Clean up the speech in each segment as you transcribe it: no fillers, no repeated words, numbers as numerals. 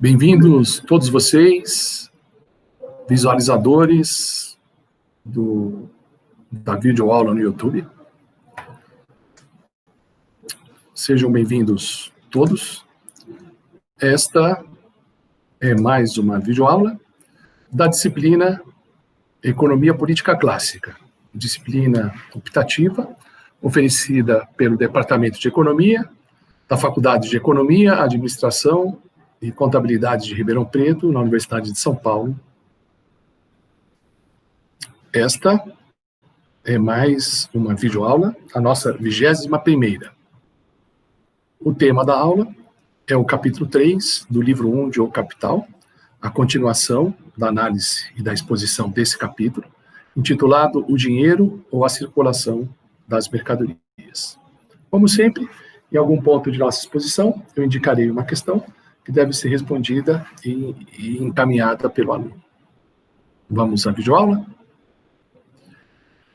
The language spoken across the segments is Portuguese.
Bem-vindos todos vocês, visualizadores da videoaula no YouTube. Sejam bem-vindos todos. Esta é mais uma videoaula da disciplina Economia Política Clássica, disciplina optativa oferecida pelo Departamento de Economia, da Faculdade de Economia, Administração e Contabilidade de Ribeirão Preto, na Universidade de São Paulo. Esta é mais uma videoaula, a nossa 21ª. O tema da aula é o capítulo 3 do livro 1 de O Capital, a continuação da análise e da exposição desse capítulo, intitulado O Dinheiro ou a Circulação das Mercadorias. Como sempre, em algum ponto de nossa exposição, eu indicarei uma questão que deve ser respondida e encaminhada pelo aluno. Vamos à videoaula?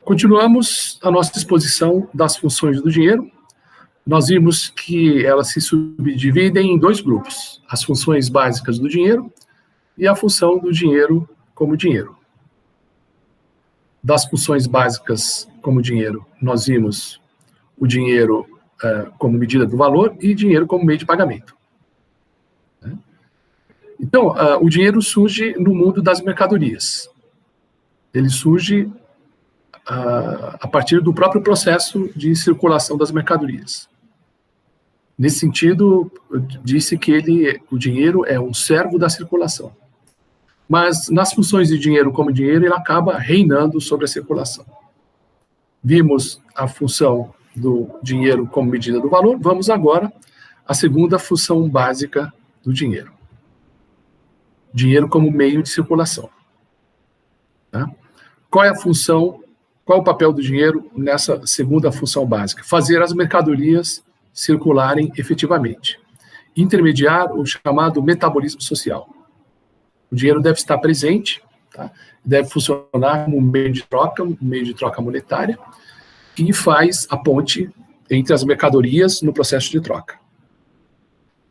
Continuamos a nossa exposição das funções do dinheiro. Nós vimos que elas se subdividem em dois grupos, as funções básicas do dinheiro e a função do dinheiro como dinheiro. Das funções básicas como dinheiro, nós vimos o dinheiro como medida do valor e dinheiro como meio de pagamento. Então, o dinheiro surge no mundo das mercadorias. Ele surge a partir do próprio processo de circulação das mercadorias. Nesse sentido, eu disse que o dinheiro é um servo da circulação. Mas nas funções de dinheiro como dinheiro, ele acaba reinando sobre a circulação. Vimos a função do dinheiro como medida do valor, vamos agora à segunda função básica do dinheiro. Dinheiro como meio de circulação. Tá? Qual é a função, qual é o papel do dinheiro nessa segunda função básica? Fazer as mercadorias circularem efetivamente. Intermediar o chamado metabolismo social. O dinheiro deve estar presente, tá? Deve funcionar como um meio de troca monetária, que faz a ponte entre as mercadorias no processo de troca.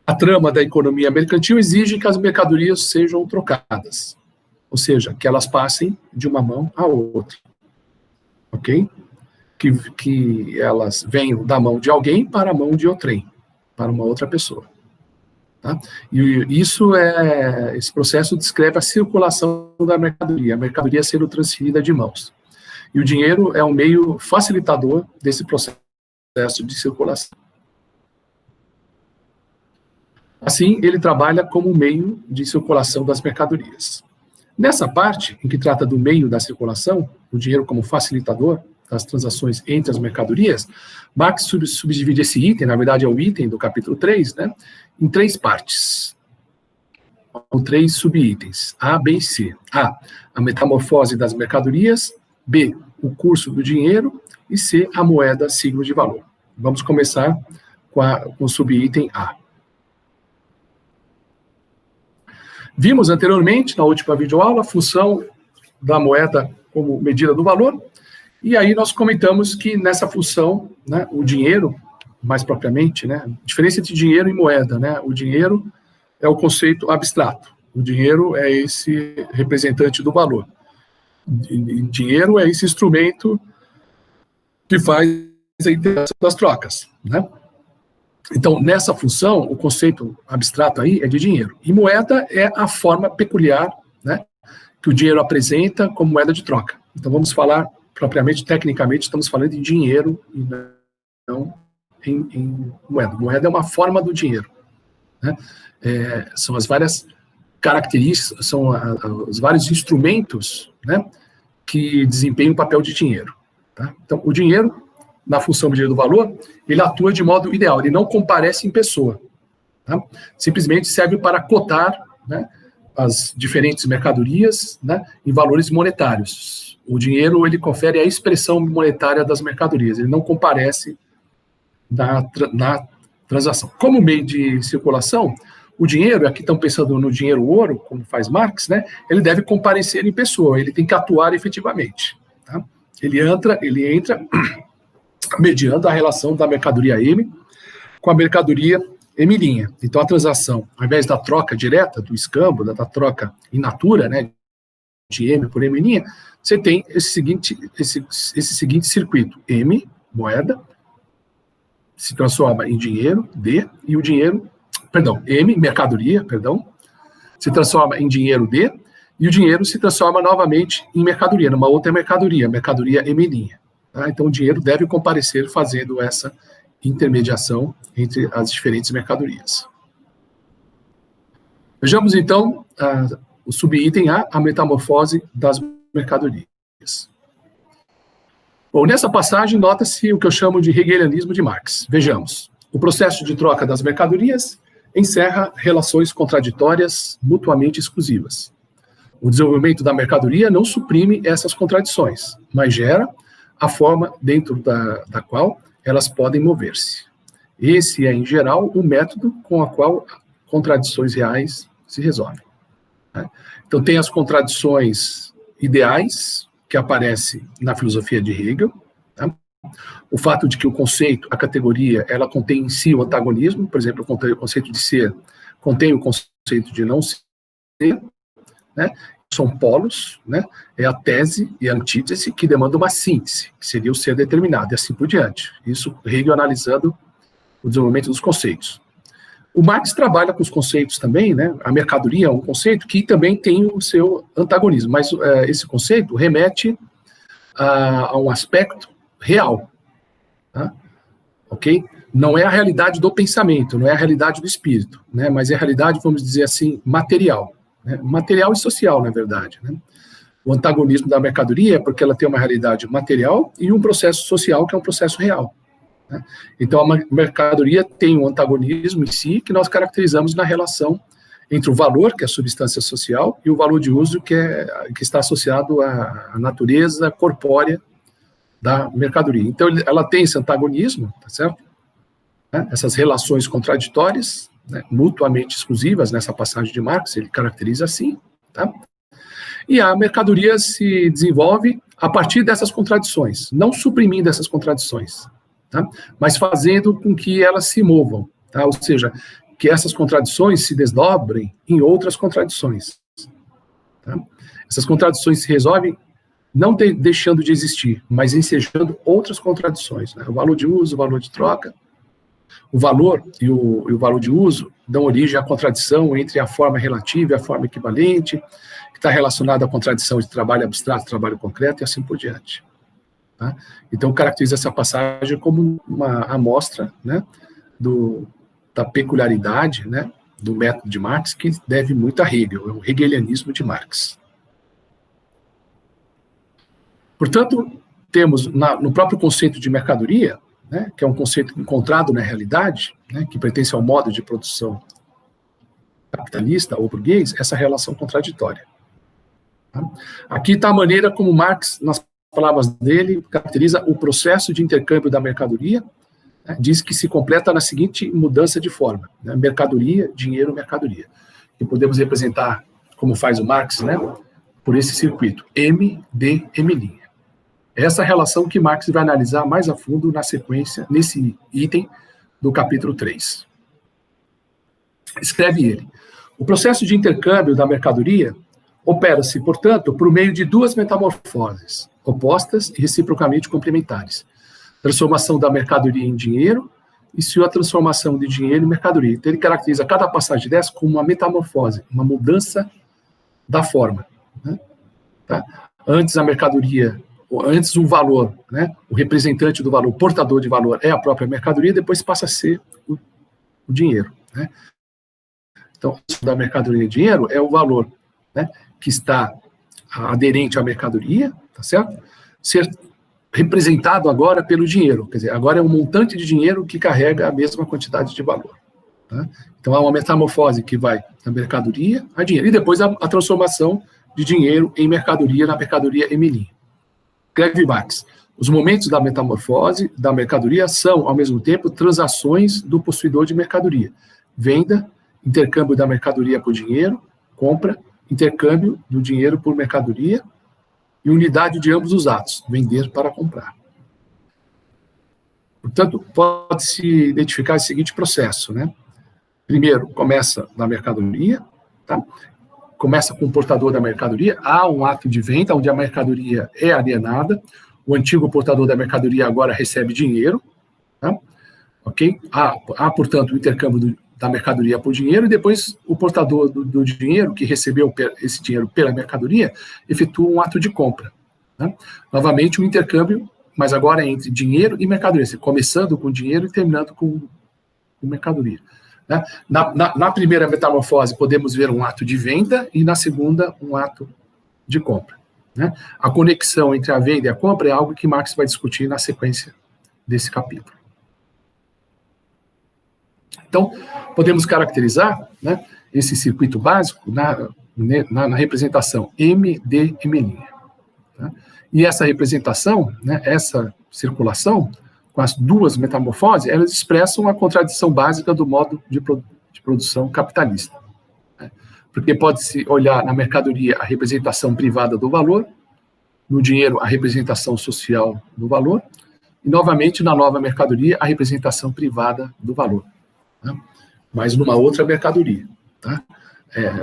A trama da economia mercantil exige que as mercadorias sejam trocadas, ou seja, que elas passem de uma mão à outra, ok? Que elas venham da mão de alguém para a mão de outrem, para uma outra pessoa. Tá? E esse processo descreve a circulação da mercadoria, a mercadoria sendo transferida de mãos. E o dinheiro é um meio facilitador desse processo de circulação. Assim, ele trabalha como meio de circulação das mercadorias. Nessa parte, em que trata do meio da circulação, o dinheiro como facilitador das transações entre as mercadorias, Marx subdivide esse item, na verdade é o item do capítulo 3, né, em três partes, ou três subitens, A, B e C. A metamorfose das mercadorias, B, o curso do dinheiro, e C, a moeda signo de valor. Vamos começar com o subitem A. Vimos anteriormente, na última videoaula, a função da moeda como medida do valor, e aí nós comentamos que nessa função, né, o dinheiro, mais propriamente, né, a diferença entre dinheiro e moeda, né, o dinheiro é o conceito abstrato, o dinheiro é esse representante do valor. Dinheiro é esse instrumento que faz a interação das trocas, né? Então, nessa função, o conceito abstrato aí é de dinheiro. E moeda é a forma peculiar, né, que o dinheiro apresenta como moeda de troca. Então, vamos falar propriamente, tecnicamente, estamos falando de dinheiro e não em moeda. Moeda é uma forma do dinheiro, né? São as várias características, são os vários instrumentos, né, que desempenham o papel de dinheiro. Tá? Então, o dinheiro, na função medida do valor, ele atua de modo ideal, ele não comparece em pessoa. Tá? Simplesmente serve para cotar, né, as diferentes mercadorias, né, em valores monetários. O dinheiro, ele confere a expressão monetária das mercadorias, ele não comparece na transação. Como meio de circulação, o dinheiro, aqui estão pensando no dinheiro ouro, como faz Marx, né, ele deve comparecer em pessoa, ele tem que atuar efetivamente. Tá? Ele entra mediando a relação da mercadoria M com a mercadoria M'. Então, a transação, ao invés da troca direta, do escambo, da troca in natura, né, de M por M', você tem esse seguinte circuito. M, moeda, se transforma em dinheiro, D, e o dinheiro, M, mercadoria, se transforma em dinheiro, D, e o dinheiro se transforma novamente em mercadoria, numa outra mercadoria M'. Tá? Então, o dinheiro deve comparecer fazendo essa intermediação entre as diferentes mercadorias. Vejamos, então, o subitem A, a metamorfose das mercadorias. Bom, nessa passagem, nota-se o que eu chamo de hegelianismo de Marx. Vejamos. O processo de troca das mercadorias encerra relações contraditórias mutuamente exclusivas. O desenvolvimento da mercadoria não suprime essas contradições, mas gera a forma dentro da qual elas podem mover-se. Esse é, em geral, o método com o qual contradições reais se resolvem. Né? Então, tem as contradições ideais, que aparecem na filosofia de Hegel. Tá? O fato de que o conceito, a categoria, ela contém em si o antagonismo, por exemplo, o conceito de ser contém o conceito de não ser, né? São polos, né? É a tese e a antítese que demandam uma síntese, que seria o ser determinado, e assim por diante. Isso Hegel analisando o desenvolvimento dos conceitos. O Marx trabalha com os conceitos também, né? A mercadoria é um conceito que também tem o seu antagonismo, mas esse conceito remete a um aspecto real, tá? Ok? Não é a realidade do pensamento, não é a realidade do espírito, né? Mas é a realidade, vamos dizer assim, material. Né? Material e social, na verdade. Né? O antagonismo da mercadoria é porque ela tem uma realidade material e um processo social que é um processo real. Né? Então, a mercadoria tem um antagonismo em si que nós caracterizamos na relação entre o valor, que é a substância social, e o valor de uso, que está associado à natureza corpórea da mercadoria. Então, ela tem esse antagonismo, tá certo? Né? Essas relações contraditórias, né, mutuamente exclusivas, nessa passagem de Marx, ele caracteriza assim, tá? E a mercadoria se desenvolve a partir dessas contradições, não suprimindo essas contradições, tá? Mas fazendo com que elas se movam, tá? Ou seja, que essas contradições se desdobrem em outras contradições. Tá? Essas contradições se resolvem não deixando de existir, mas ensejando outras contradições, né? O valor de uso, o valor de troca. O valor e o valor de uso dão origem à contradição entre a forma relativa e a forma equivalente, que está relacionada à contradição de trabalho abstrato, trabalho concreto e assim por diante. Tá? Então, caracteriza essa passagem como uma amostra, né, da peculiaridade, né, do método de Marx, que deve muito a Hegel, é o hegelianismo de Marx. Portanto, temos no próprio conceito de mercadoria, né, que é um conceito encontrado na realidade, né, que pertence ao modo de produção capitalista ou burguês, essa relação contraditória. Tá? Aqui está a maneira como Marx, nas palavras dele, caracteriza o processo de intercâmbio da mercadoria, né, diz que se completa na seguinte mudança de forma, né, mercadoria, dinheiro, mercadoria. E podemos representar, como faz o Marx, né, por esse circuito, M, D, M'. Essa relação que Marx vai analisar mais a fundo na sequência, nesse item do capítulo 3. Escreve ele: o processo de intercâmbio da mercadoria opera-se, portanto, por meio de duas metamorfoses, opostas e reciprocamente complementares. Transformação da mercadoria em dinheiro e sua transformação de dinheiro em mercadoria. Então, ele caracteriza cada passagem dessa como uma metamorfose, uma mudança da forma. Né? Tá? Antes a mercadoria... Antes o valor, né, o representante do valor, o portador de valor é a própria mercadoria, depois passa a ser o dinheiro. Né? Então, da mercadoria e dinheiro é o valor, né, que está aderente à mercadoria, tá certo? Ser representado agora pelo dinheiro, quer dizer, agora é um montante de dinheiro que carrega a mesma quantidade de valor. Tá? Então, há uma metamorfose que vai da mercadoria a dinheiro, e depois a transformação de dinheiro em mercadoria, na mercadoria M'. Escreve Marx: os momentos da metamorfose da mercadoria são, ao mesmo tempo, transações do possuidor de mercadoria. Venda, intercâmbio da mercadoria por dinheiro, compra, intercâmbio do dinheiro por mercadoria e unidade de ambos os atos, vender para comprar. Portanto, pode-se identificar o seguinte processo, né? Primeiro, começa na mercadoria, tá? Começa com o portador da mercadoria, há um ato de venda onde a mercadoria é alienada, o antigo portador da mercadoria agora recebe dinheiro, tá? Ok? Há, portanto, o intercâmbio da mercadoria por dinheiro, e depois o portador do dinheiro, que recebeu esse dinheiro pela mercadoria, efetua um ato de compra. Né? Novamente, o intercâmbio, mas agora é entre dinheiro e mercadoria, começando com dinheiro e terminando com mercadoria. Né? Na primeira metamorfose, podemos ver um ato de venda, e na segunda, um ato de compra. Né? A conexão entre a venda e a compra é algo que Marx vai discutir na sequência desse capítulo. Então, podemos caracterizar, né, esse circuito básico na representação M, D, M'. Tá? E essa representação, né, essa circulação, com as duas metamorfoses, elas expressam a contradição básica do modo de produção capitalista. Né? Porque pode-se olhar na mercadoria a representação privada do valor, no dinheiro a representação social do valor, e, novamente, na nova mercadoria, a representação privada do valor. Né? Mas numa outra mercadoria, tá?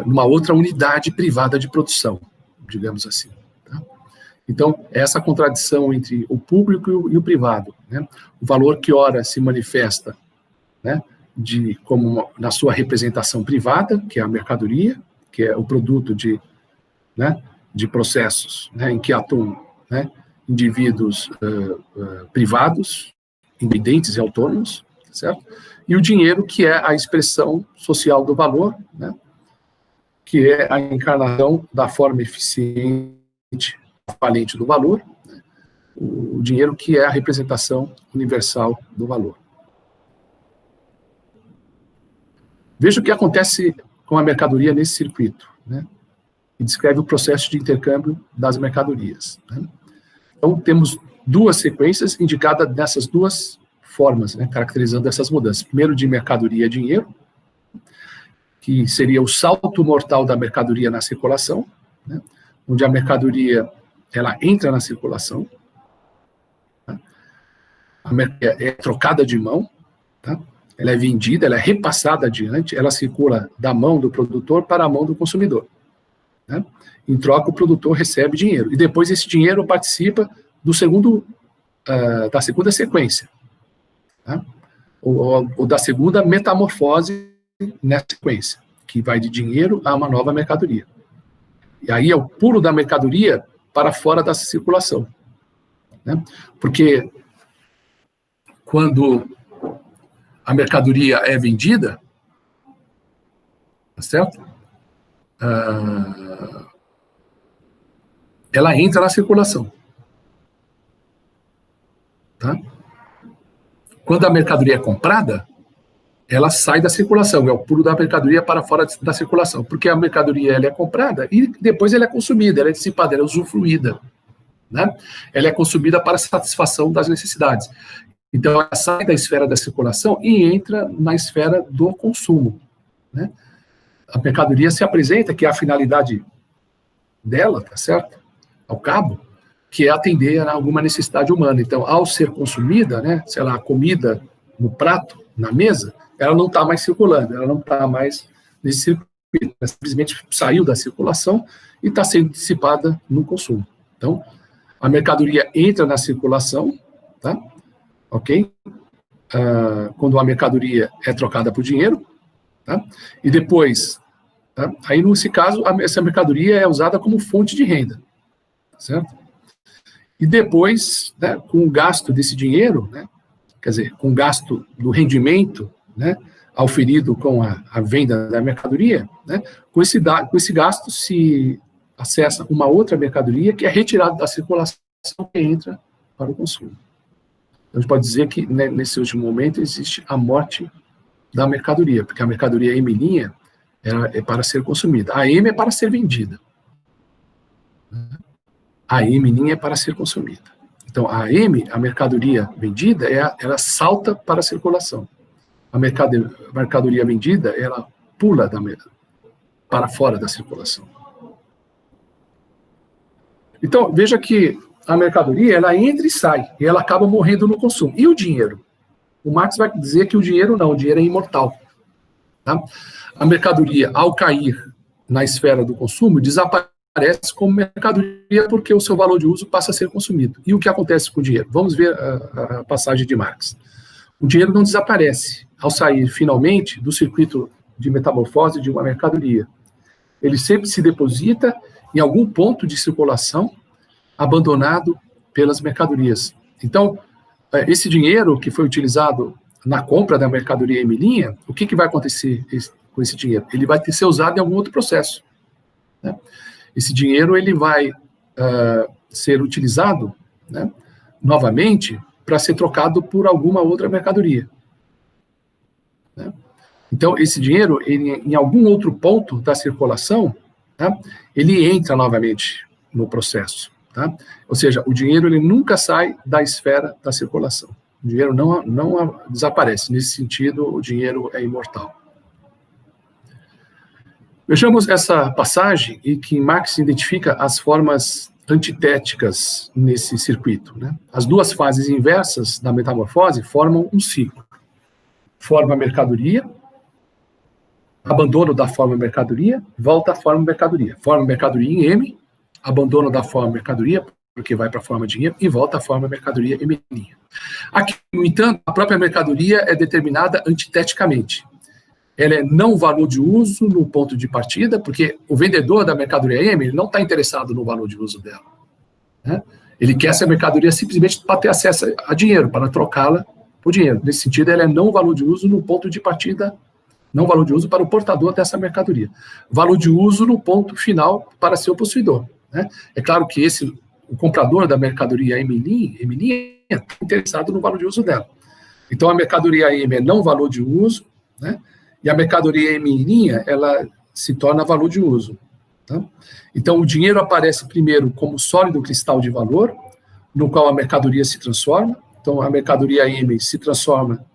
Numa outra unidade privada de produção, digamos assim. Tá? Então, essa contradição entre o público e o privado, né? O valor que ora se manifesta, né, como na sua representação privada, que é a mercadoria, que é o produto de processos, né, em que atuam, né, indivíduos privados, independentes e autônomos, certo? E o dinheiro, que é a expressão social do valor, né, que é a encarnação da forma eficiente, valente do valor, né, o dinheiro, que é a representação universal do valor. Veja o que acontece com a mercadoria nesse circuito, né, e descreve o processo de intercâmbio das mercadorias. Né? Então, temos duas sequências indicadas nessas duas formas, né, caracterizando essas mudanças. Primeiro, de mercadoria a dinheiro, que seria o salto mortal da mercadoria na circulação, né, onde a mercadoria ela entra na circulação, tá? A mercadoria é trocada de mão, tá? Ela é vendida, ela é repassada adiante, ela circula da mão do produtor para a mão do consumidor. Né? Em troca, o produtor recebe dinheiro, e depois esse dinheiro participa da segunda sequência, tá? ou da segunda metamorfose nessa sequência, que vai de dinheiro a uma nova mercadoria. E aí é o pulo da mercadoria para fora da circulação. Né? Porque quando a mercadoria é vendida, tá certo? Ela entra na circulação. Tá? Quando a mercadoria é comprada, ela sai da circulação, é o pulo da mercadoria para fora da circulação, porque a mercadoria ela é comprada e depois ela é consumida, ela é dissipada, ela é usufruída. Né? Ela é consumida para satisfação das necessidades. Então, ela sai da esfera da circulação e entra na esfera do consumo. Né? A mercadoria se apresenta, que é a finalidade dela, tá certo? Ao cabo, que é atender a alguma necessidade humana. Então, ao ser consumida, né, sei lá, a comida no prato, na mesa, ela não está mais circulando, ela não está mais nesse circuito, ela simplesmente saiu da circulação e está sendo dissipada no consumo. Então, a mercadoria entra na circulação, tá? Ok? Quando a mercadoria é trocada por dinheiro, tá? E depois, tá? Aí nesse caso, essa mercadoria é usada como fonte de renda, certo? E depois, né, com o gasto desse dinheiro, né, quer dizer, com o gasto do rendimento, né, auferido com a venda da mercadoria, né, com esse gasto se acessa uma outra mercadoria que é retirada da circulação e entra para o consumo. Então, a gente pode dizer que, né, nesse último momento, existe a morte da mercadoria, porque a mercadoria M' é para ser consumida. A M é para ser vendida. A M' é para ser consumida. Então, a M, a mercadoria vendida, ela salta para a circulação. A mercadoria vendida, ela pula para fora da circulação. Então, veja que a mercadoria, ela entra e sai, e ela acaba morrendo no consumo. E o dinheiro? O Marx vai dizer que o dinheiro não, o dinheiro é imortal. Tá? A mercadoria, ao cair na esfera do consumo, desaparece como mercadoria porque o seu valor de uso passa a ser consumido. E o que acontece com o dinheiro? Vamos ver a passagem de Marx. O dinheiro não desaparece ao sair, finalmente, do circuito de metamorfose de uma mercadoria. Ele sempre se deposita em algum ponto de circulação abandonado pelas mercadorias. Então, esse dinheiro que foi utilizado na compra da mercadoria em linha, o que vai acontecer com esse dinheiro? Ele vai ter que ser usado em algum outro processo. Né? Esse dinheiro ele vai ser utilizado, né, novamente para ser trocado por alguma outra mercadoria. Né? Então, esse dinheiro, ele, em algum outro ponto da circulação, tá, ele entra novamente no processo. Tá? Ou seja, o dinheiro ele nunca sai da esfera da circulação. O dinheiro não desaparece. Nesse sentido, o dinheiro é imortal. Vejamos essa passagem em que Marx identifica as formas antitéticas nesse circuito. Né? As duas fases inversas da metamorfose formam um ciclo. Forma mercadoria, abandono da forma mercadoria, volta à forma mercadoria. Forma mercadoria em M, abandono da forma mercadoria, porque vai para a forma dinheiro, e volta à forma mercadoria em linha. Aqui, no entanto, a própria mercadoria é determinada antiteticamente. Ela é não valor de uso no ponto de partida, porque o vendedor da mercadoria M ele não está interessado no valor de uso dela. Né? Ele quer essa mercadoria simplesmente para ter acesso a dinheiro, para trocá-la por dinheiro. Nesse sentido, ela é não valor de uso no ponto de partida, não valor de uso para o portador dessa mercadoria. Valor de uso no ponto final para seu possuidor. Né? É claro que o comprador da mercadoria M' está interessado no valor de uso dela. Então, a mercadoria M é não valor de uso, né? E a mercadoria M', ela se torna valor de uso. Tá? Então, o dinheiro aparece primeiro como sólido cristal de valor, no qual a mercadoria se transforma. Então, a mercadoria M se transforma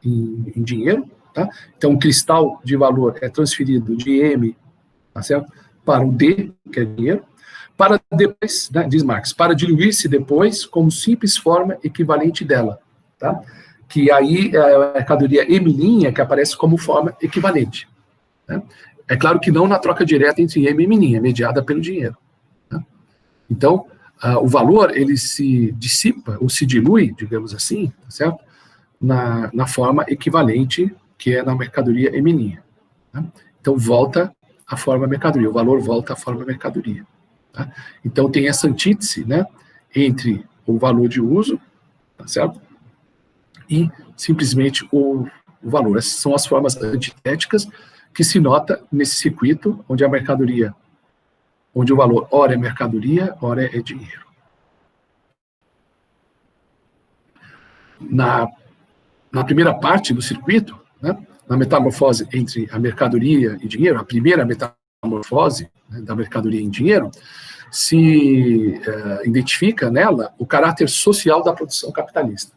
em dinheiro. Tá? Então, o cristal de valor é transferido de M, tá certo? Para o D, que é dinheiro, para depois, né, diz Marx, para diluir-se depois como simples forma equivalente dela. Tá? Que aí é a mercadoria M', que aparece como forma equivalente. Né? É claro que não na troca direta entre M e M', mediada pelo dinheiro. Né? Então, o valor, ele se dissipa, ou se dilui, digamos assim, tá certo? Na forma equivalente, que é na mercadoria M'. Né? Então, volta à forma mercadoria, o valor volta à forma mercadoria. Tá? Então, tem essa antítese, né, entre o valor de uso, tá certo? E simplesmente o valor. Essas são as formas antitéticas que se nota nesse circuito, onde a mercadoria, onde o valor ora é mercadoria, ora é dinheiro. Na primeira parte do circuito, né, na metamorfose entre a mercadoria e dinheiro, a primeira metamorfose, né, da mercadoria em dinheiro, se identifica nela o caráter social da produção capitalista.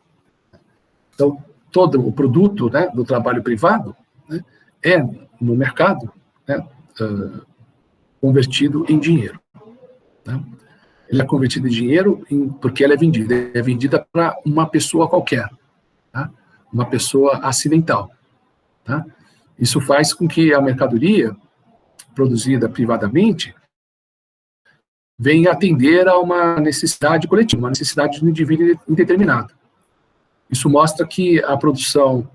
Então, todo o produto, né, do trabalho privado, né, é, no mercado, né, convertido em dinheiro. Né? Ele é convertido em dinheiro porque ela é vendida para uma pessoa qualquer, tá? Uma pessoa acidental. Tá? Isso faz com que a mercadoria produzida privadamente venha atender a uma necessidade coletiva, uma necessidade de um indivíduo indeterminado. Isso mostra que a produção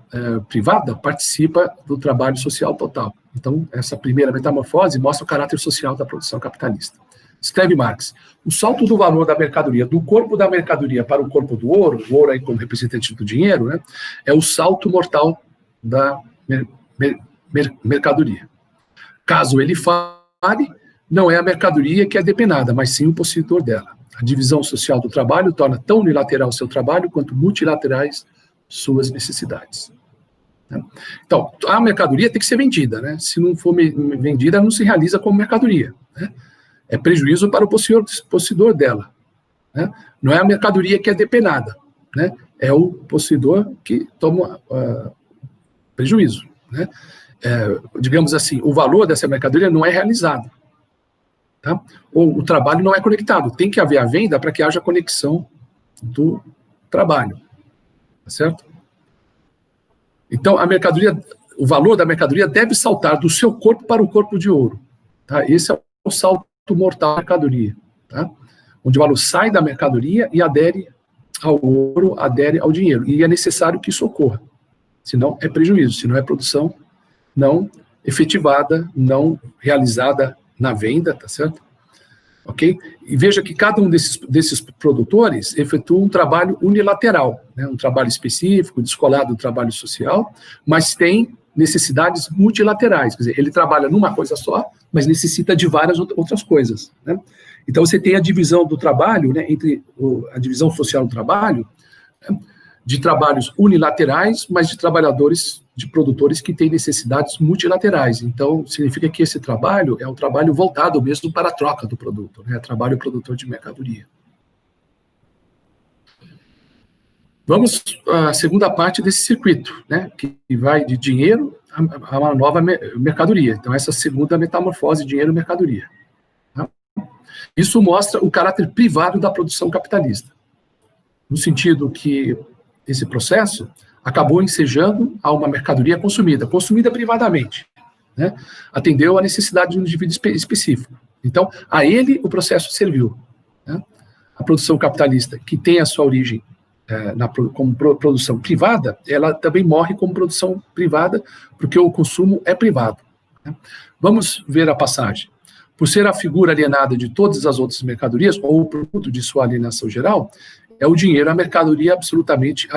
privada participa do trabalho social total. Então, essa primeira metamorfose mostra o caráter social da produção capitalista. Escreve Marx, o salto do valor da mercadoria, do corpo da mercadoria para o corpo do ouro, o ouro aí como representante do dinheiro, né, é o salto mortal da mercadoria. Caso ele fale, não é a mercadoria que é depenada, mas sim o possuidor dela. A divisão social do trabalho torna tão unilateral seu trabalho quanto multilaterais suas necessidades. Então, a mercadoria tem que ser vendida, né? Se não for vendida, ela não se realiza como mercadoria. Né? É prejuízo para o possuidor dela. Né? Não é a mercadoria que é depenada, né? É o possuidor que toma prejuízo. Né? Digamos assim, o valor dessa mercadoria não é realizado. Tá? Ou o trabalho não é conectado. Tem que haver a venda para que haja conexão do trabalho. Tá certo? Então, a mercadoria o valor da mercadoria deve saltar do seu corpo para o corpo de ouro. Tá? Esse é o salto mortal da mercadoria. Tá? Onde o valor sai da mercadoria e adere ao ouro, adere ao dinheiro. E é necessário que isso ocorra. Senão é prejuízo, senão é produção não efetivada, não realizada na venda, tá certo? Ok? E veja que cada um desses produtores efetua um trabalho unilateral, né? Um trabalho específico, descolado do trabalho social, mas tem necessidades multilaterais, quer dizer, ele trabalha numa coisa só, mas necessita de várias outras coisas, né? Então você tem a divisão do trabalho, né, entre a divisão social do trabalho, né, de trabalhos unilaterais, mas de trabalhadores, de produtores que têm necessidades multilaterais. Então, significa que esse trabalho é um trabalho voltado mesmo para a troca do produto, né? Trabalho produtor de mercadoria. Vamos à segunda parte desse circuito, né? Que vai de dinheiro a uma nova mercadoria. Então, essa segunda metamorfose, dinheiro-mercadoria. Tá? Isso mostra o caráter privado da produção capitalista, no sentido que esse processo acabou ensejando a uma mercadoria consumida privadamente, né? Atendeu à necessidade de um indivíduo específico. Então, a ele o processo serviu, né? A produção capitalista, que tem a sua origem como produção privada, ela também morre como produção privada, porque o consumo é privado, né? Vamos ver a passagem. Por ser a figura alienada de todas as outras mercadorias, ou o produto de sua alienação geral, é o dinheiro a mercadoria absolutamente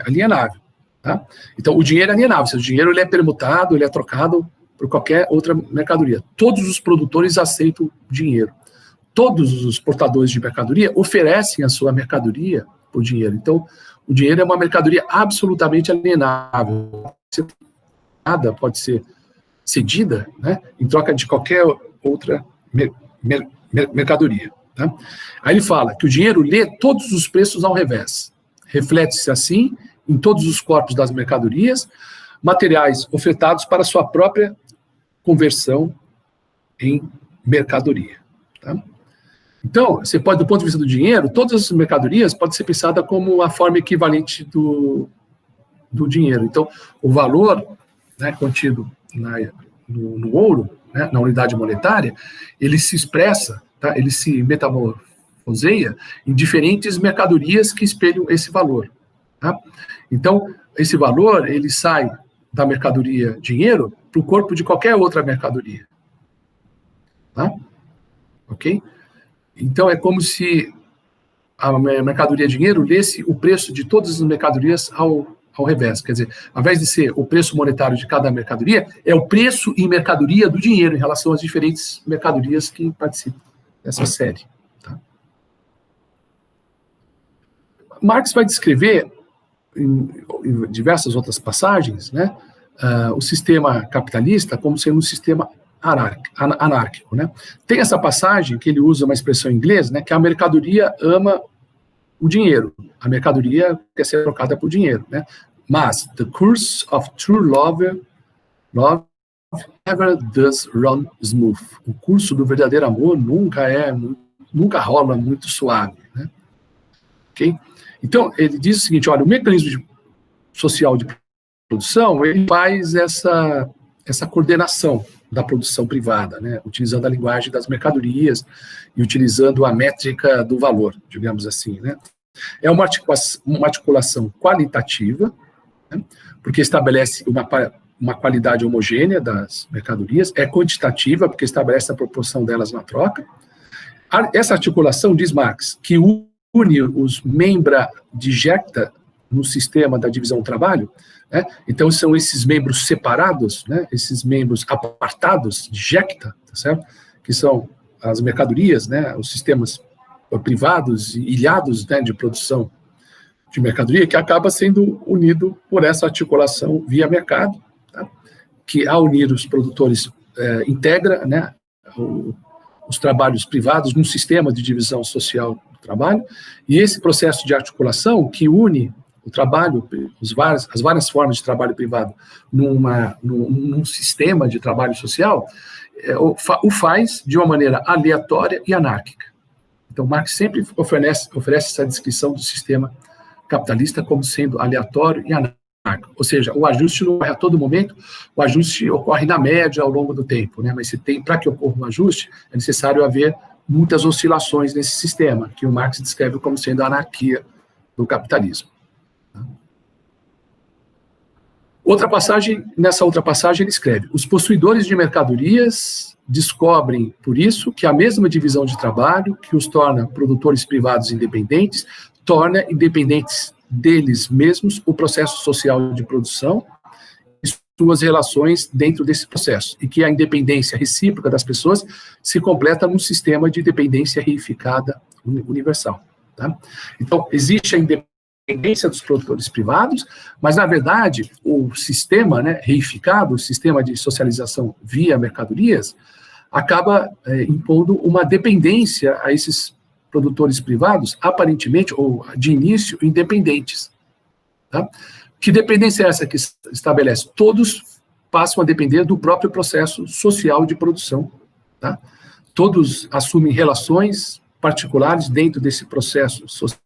alienável. Tá? Então, o dinheiro é alienável, o dinheiro ele é permutado, ele é trocado por qualquer outra mercadoria. Todos os produtores aceitam dinheiro. Todos os portadores de mercadoria oferecem a sua mercadoria por dinheiro. Então, o dinheiro é uma mercadoria absolutamente alienável. Nada pode ser cedida, né, em troca de qualquer outra mercadoria. Tá? Aí ele fala que o dinheiro lê todos os preços ao revés. Reflete-se assim em todos os corpos das mercadorias, materiais ofertados para sua própria conversão em mercadoria. Tá? Então, você pode, do ponto de vista do dinheiro, todas as mercadorias podem ser pensadas como a forma equivalente do dinheiro. Então, o valor, né, contido no ouro, né, na unidade monetária, ele se expressa, tá? Ele se metamorfoseia em diferentes mercadorias que espelham esse valor. Tá? Então, esse valor, ele sai da mercadoria dinheiro para o corpo de qualquer outra mercadoria. Tá? Ok? Então, é como se a mercadoria dinheiro lesse o preço de todas as mercadorias ao revés. Quer dizer, ao invés de ser o preço monetário de cada mercadoria, é o preço em mercadoria do dinheiro em relação às diferentes mercadorias que participam dessa série. Tá? Marx vai descrever, em diversas outras passagens, né, o sistema capitalista como sendo um sistema anárquico. Né? Tem essa passagem que ele usa uma expressão em inglês, né, que a mercadoria ama o dinheiro. A mercadoria quer ser trocada por dinheiro. Né? Mas, the course of true love never does run smooth. O curso do verdadeiro amor nunca rola muito suave. Né? Okay? Então, ele diz o seguinte, olha, o mecanismo social de produção, ele faz essa coordenação da produção privada, né? Utilizando a linguagem das mercadorias e utilizando a métrica do valor, digamos assim. Né? É uma articulação qualitativa, né? Porque estabelece uma qualidade homogênea das mercadorias, é quantitativa, porque estabelece a proporção delas na troca. Essa articulação, diz Marx, que une os membra digesta no sistema da divisão do trabalho, né? Então são esses membros separados, né? Esses membros apartados, digesta, tá certo? Que são as mercadorias, né? Os sistemas privados e ilhados, né, de produção de mercadoria, que acaba sendo unido por essa articulação via mercado, tá? Que ao unir os produtores integra, né, os trabalhos privados num sistema de divisão social do trabalho, e esse processo de articulação que une o trabalho, as várias formas de trabalho privado num sistema de trabalho social, o faz de uma maneira aleatória e anárquica. Então, Marx sempre oferece essa descrição do sistema capitalista como sendo aleatório e anárquico. marca. Ou seja, o ajuste não ocorre a todo momento, o ajuste ocorre na média ao longo do tempo, né? Mas para que ocorra um ajuste, é necessário haver muitas oscilações nesse sistema, que o Marx descreve como sendo a anarquia do capitalismo. Nessa outra passagem ele escreve: os possuidores de mercadorias descobrem, por isso, que a mesma divisão de trabalho que os torna produtores privados independentes, torna independentes deles mesmos o processo social de produção e suas relações dentro desse processo, e que a independência recíproca das pessoas se completa num sistema de dependência reificada universal. Tá? Então, existe a independência dos produtores privados, mas, na verdade, o sistema, né, reificado, o sistema de socialização via mercadorias, acaba impondo uma dependência a esses produtores privados, aparentemente, ou de início, independentes. Tá? Que dependência é essa que estabelece? Todos passam a depender do próprio processo social de produção. Tá? Todos assumem relações particulares dentro desse processo social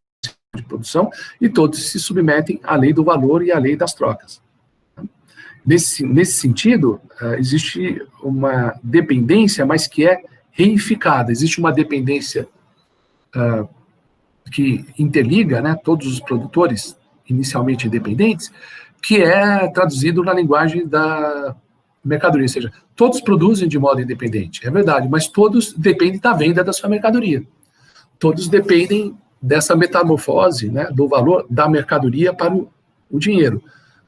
de produção e todos se submetem à lei do valor e à lei das trocas. Nesse sentido, existe uma dependência, mas que é reificada. Existe uma dependência que interliga, né, todos os produtores inicialmente independentes, que é traduzido na linguagem da mercadoria, ou seja, todos produzem de modo independente, é verdade, mas todos dependem da venda da sua mercadoria. Todos dependem dessa metamorfose, né, do valor da mercadoria para o dinheiro.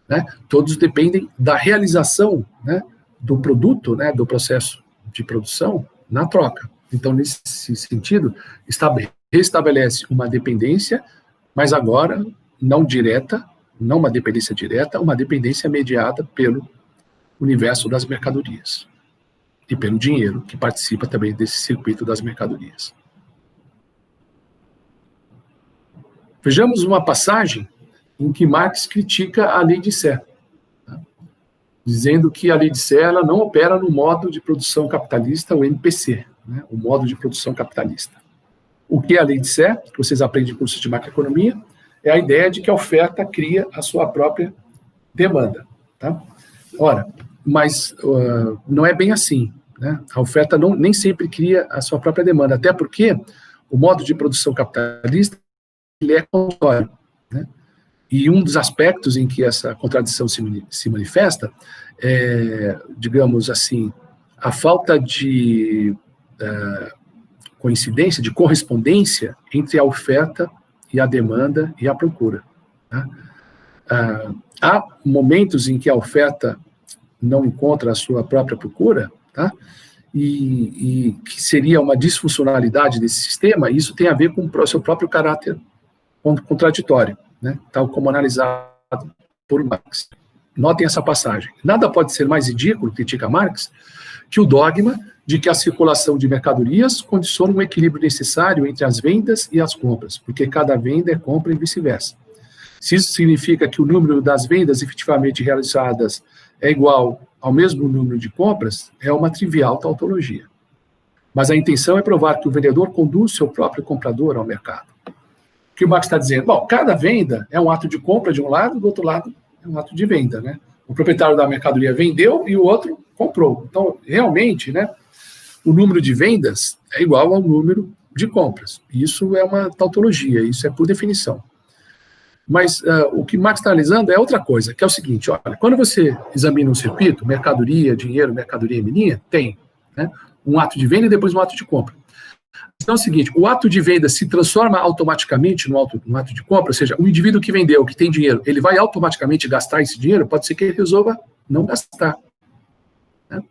Né? Todos dependem da realização, né, do produto, né, do processo de produção na troca. Então, nesse sentido, restabelece uma dependência, mas agora não direta, não uma dependência direta, uma dependência mediada pelo universo das mercadorias e pelo dinheiro, que participa também desse circuito das mercadorias. Vejamos uma passagem em que Marx critica a lei de Sé, tá? Dizendo que a lei de Sé ela não opera no modo de produção capitalista, o MPC, né? O modo de produção capitalista. O que é a lei de Sé, que vocês aprendem em cursos de macroeconomia, é a ideia de que a oferta cria a sua própria demanda. Tá? Ora, mas não é bem assim. Né? A oferta nem sempre cria a sua própria demanda, até porque o modo de produção capitalista ele é contraditório. Né? E um dos aspectos em que essa contradição se manifesta é, digamos assim, a falta de coincidência, de correspondência entre a oferta e a demanda e a procura. Tá? Há momentos em que a oferta não encontra a sua própria procura, tá? E que seria uma disfuncionalidade desse sistema, e isso tem a ver com o seu próprio caráter contraditório, né? Tal como analisado por Marx. Notem essa passagem. Nada pode ser mais ridículo, critica Marx, que o dogma de que a circulação de mercadorias condiciona um equilíbrio necessário entre as vendas e as compras, porque cada venda é compra e vice-versa. Se isso significa que o número das vendas efetivamente realizadas é igual ao mesmo número de compras, é uma trivial tautologia. Mas a intenção é provar que o vendedor conduz seu próprio comprador ao mercado. O que o Marx está dizendo? Bom, cada venda é um ato de compra de um lado, do outro lado é um ato de venda, né? O proprietário da mercadoria vendeu e o outro comprou. Então, realmente, né, o número de vendas é igual ao número de compras. Isso é uma tautologia, isso é por definição. Mas o que Marx está analisando é outra coisa, que é o seguinte, olha, quando você examina um circuito, mercadoria, dinheiro, mercadoria e meninha, tem, né, um ato de venda e depois um ato de compra. Então é o seguinte, o ato de venda se transforma automaticamente no ato de compra, ou seja, o indivíduo que vendeu, que tem dinheiro, ele vai automaticamente gastar esse dinheiro? Pode ser que ele resolva não gastar. Né?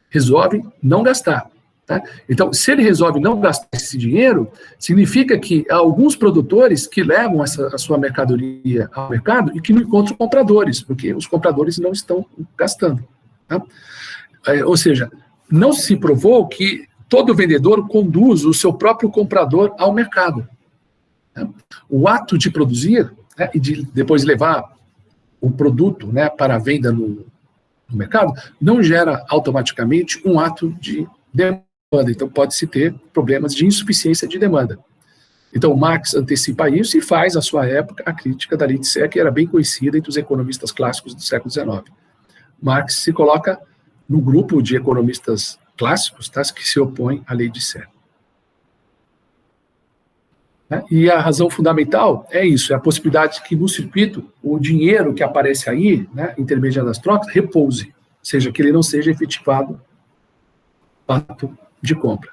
Resolve não gastar. Tá? Então, se ele resolve não gastar esse dinheiro, significa que há alguns produtores que levam a sua mercadoria ao mercado e que não encontram compradores, porque os compradores não estão gastando. Tá? Ou seja, não se provou que todo vendedor conduz o seu próprio comprador ao mercado. Né? O ato de produzir, né, e de depois levar o produto, né, para a venda no mercado, não gera automaticamente um ato de demanda. Então, pode-se ter problemas de insuficiência de demanda. Então, Marx antecipa isso e faz, à sua época, a crítica da lei de Sé, que era bem conhecida entre os economistas clássicos do século XIX. Marx se coloca no grupo de economistas clássicos, tá, que se opõem à lei de Sé. E a razão fundamental é isso, é a possibilidade que no circuito o dinheiro que aparece aí, né, intermediando as trocas, repouse, ou seja, que ele não seja efetivado ato de compra.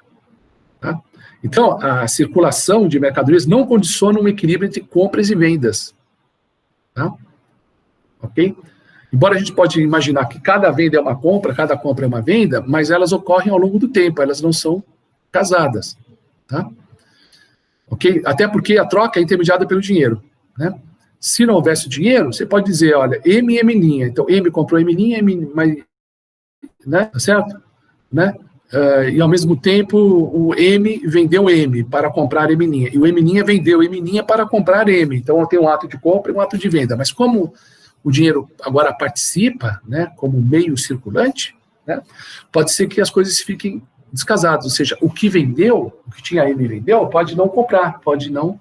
Tá? Então, a circulação de mercadorias não condiciona um equilíbrio entre compras e vendas. Tá? Ok? Embora a gente pode imaginar que cada venda é uma compra, cada compra é uma venda, mas elas ocorrem ao longo do tempo, elas não são casadas. Tá? Ok? Até porque a troca é intermediada pelo dinheiro. Né? Se não houvesse dinheiro, você pode dizer, olha, M é Mninha. Então, M comprou Mninha, M, né? Tá certo? Né? E ao mesmo tempo o M vendeu M para comprar Mninha, e o Mninha vendeu Mninha para comprar M. Então tem um ato de compra e um ato de venda. Mas como o dinheiro agora participa, né, como meio circulante, né, pode ser que as coisas fiquem descasadas. Ou seja, o que vendeu, o que tinha M vendeu, pode não comprar, pode não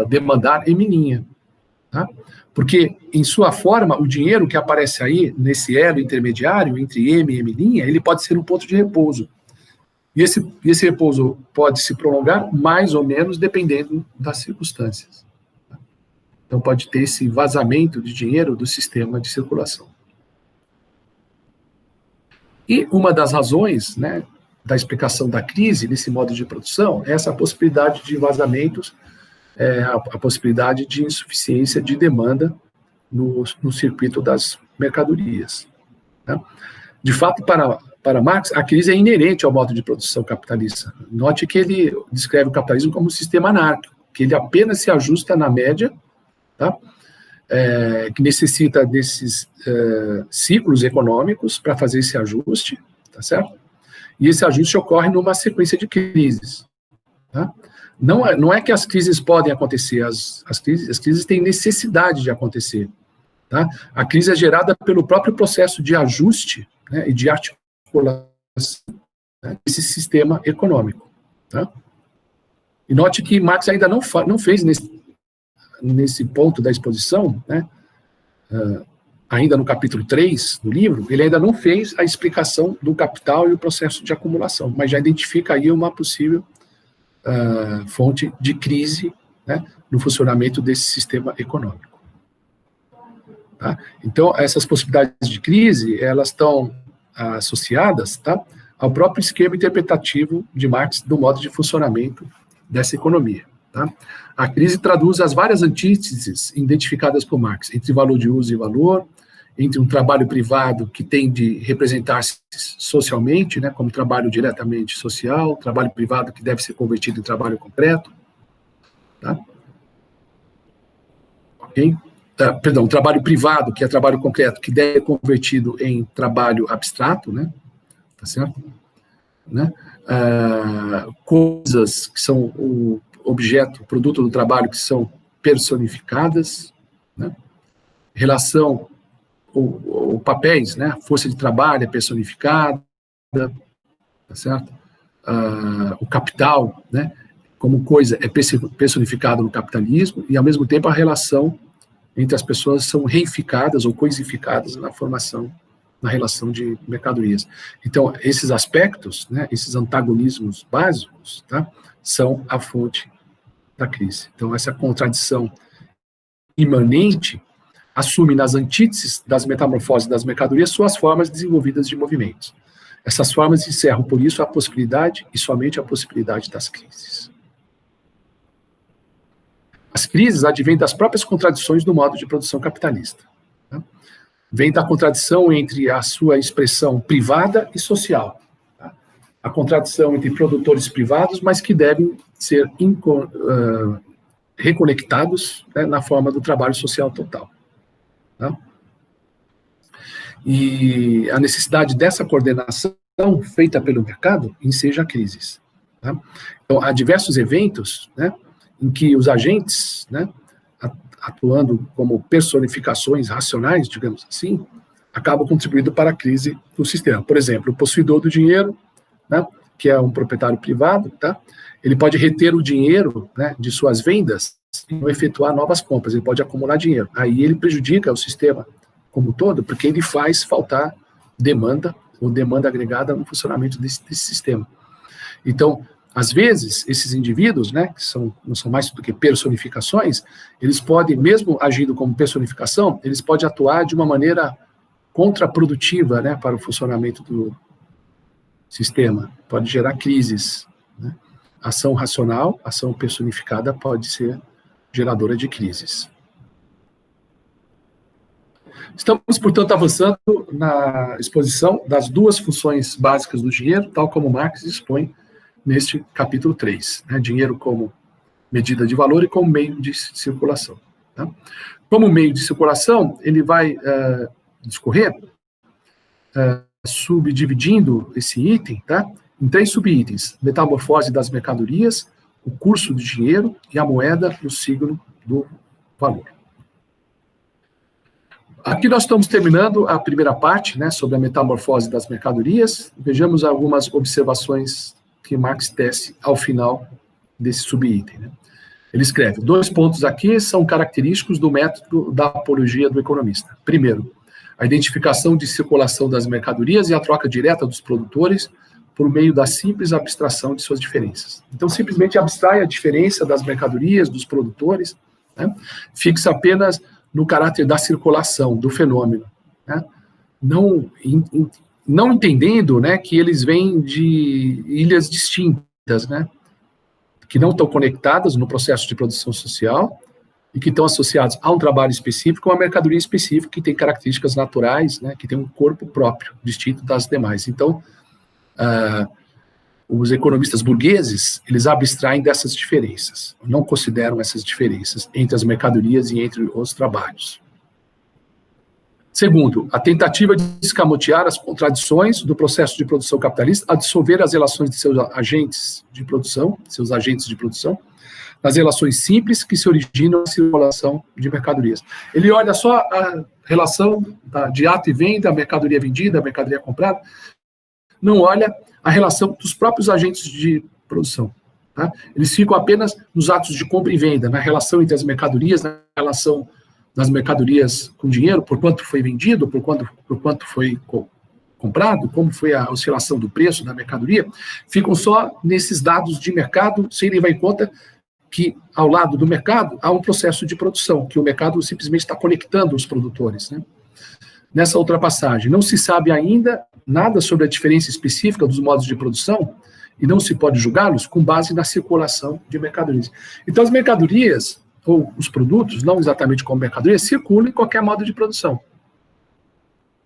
demandar Mninha. Tá? Porque, em sua forma, o dinheiro que aparece aí, nesse elo intermediário, entre M e M', ele pode ser um ponto de repouso. E esse repouso pode se prolongar mais ou menos, dependendo das circunstâncias. Então, pode ter esse vazamento de dinheiro do sistema de circulação. E uma das razões, né, da explicação da crise nesse modo de produção é essa possibilidade de vazamentos, a possibilidade de insuficiência de demanda no circuito das mercadorias. Né? De fato, para Marx, a crise é inerente ao modo de produção capitalista. Note que ele descreve o capitalismo como um sistema anárquico, que ele apenas se ajusta na média, tá? Que necessita desses ciclos econômicos para fazer esse ajuste, tá certo? E esse ajuste ocorre numa sequência de crises. Tá? Não é que as crises podem acontecer, as crises têm necessidade de acontecer. Tá? A crise é gerada pelo próprio processo de ajuste, né, e de articulação, né, desse sistema econômico. Tá? E note que Marx ainda não fez nesse ponto da exposição, né, ainda no capítulo 3 do livro, ele ainda não fez a explicação do capital e o processo de acumulação, mas já identifica aí uma possível fonte de crise, né, no funcionamento desse sistema econômico. Tá? Então, essas possibilidades de crise, elas estão associadas, tá, ao próprio esquema interpretativo de Marx do modo de funcionamento dessa economia. Tá? A crise traduz as várias antíteses identificadas por Marx, entre valor de uso e valor, entre um trabalho privado que tem de representar-se socialmente, né, como trabalho diretamente social, trabalho privado que deve ser convertido em trabalho concreto. Tá? Ok? Perdão, trabalho privado, que é trabalho concreto, que deve ser convertido em trabalho abstrato, né? Tá certo? Né? Coisas que são o objeto, produto do trabalho, que são personificadas, né? Relação, ou papéis, né? Força de trabalho é personificada, tá certo? O capital, né? Como coisa é personificado no capitalismo, e ao mesmo tempo a relação entre as pessoas são reificadas ou coisificadas na relação de mercadorias. Então, esses aspectos, né, esses antagonismos básicos, tá, são a fonte da crise. Então, essa contradição imanente assume nas antíteses das metamorfoses das mercadorias suas formas desenvolvidas de movimentos. Essas formas encerram, por isso, a possibilidade e somente a possibilidade das crises. As crises advêm das próprias contradições do modo de produção capitalista. Tá? Vem da contradição entre a sua expressão privada e social. Tá? A contradição entre produtores privados, mas que devem ser reconectados, né, na forma do trabalho social total. Tá? E a necessidade dessa coordenação feita pelo mercado enseja crises. Tá? Então, há diversos eventos, né, em que os agentes, né, atuando como personificações racionais, digamos assim, acabam contribuindo para a crise do sistema. Por exemplo, o possuidor do dinheiro, né, que é um proprietário privado, tá? Ele pode reter o dinheiro, né, de suas vendas e não efetuar novas compras, ele pode acumular dinheiro. Aí ele prejudica o sistema como um todo, porque ele faz faltar demanda, ou demanda agregada no funcionamento desse sistema. Então, às vezes, esses indivíduos, né, que não são mais do que personificações, eles podem, mesmo agindo como personificação, eles podem atuar de uma maneira contraprodutiva, né, para o funcionamento do sistema, pode gerar crises, né? Ação racional, ação personificada pode ser geradora de crises. Estamos, portanto, avançando na exposição das duas funções básicas do dinheiro, tal como Marx expõe neste capítulo 3, né? Dinheiro como medida de valor e como meio de circulação. Tá? Como meio de circulação, ele vai discorrer subdividindo esse item, tá, em 3 subitens: metamorfose das mercadorias, o curso do dinheiro e a moeda no signo do valor. Aqui nós estamos terminando a primeira parte, né, sobre a metamorfose das mercadorias. Vejamos algumas observações que Marx tece ao final desse subitem. Né? Ele escreve: 2 pontos aqui são característicos do método da apologia do economista. Primeiro, a identificação de circulação das mercadorias e a troca direta dos produtores por meio da simples abstração de suas diferenças. Então, simplesmente abstrai a diferença das mercadorias, dos produtores, né? Fixa apenas no caráter da circulação, do fenômeno, né? Não entendendo, né, que eles vêm de ilhas distintas, né, que não estão conectadas no processo de produção social, e que estão associados a um trabalho específico, uma mercadoria específica que tem características naturais, né, que tem um corpo próprio, distinto das demais. Então, os economistas burgueses, eles abstraem dessas diferenças, não consideram essas diferenças entre as mercadorias e entre os trabalhos. Segundo, a tentativa de escamotear as contradições do processo de produção capitalista, a dissolver as relações de seus agentes de produção, nas relações simples que se originam na circulação de mercadorias. Ele olha só a relação de ato e venda, a mercadoria vendida, a mercadoria comprada, não olha a relação dos próprios agentes de produção. Tá? Eles ficam apenas nos atos de compra e venda, na relação entre as mercadorias, na relação das mercadorias com dinheiro, por quanto foi vendido, por quanto foi comprado, como foi a oscilação do preço da mercadoria, ficam só nesses dados de mercado, sem levar em conta que, ao lado do mercado, há um processo de produção, que o mercado simplesmente está conectando os produtores. Né? Nessa ultrapassagem, não se sabe ainda nada sobre a diferença específica dos modos de produção e não se pode julgá-los com base na circulação de mercadorias. Então, as mercadorias, ou os produtos, não exatamente como mercadorias, circulam em qualquer modo de produção.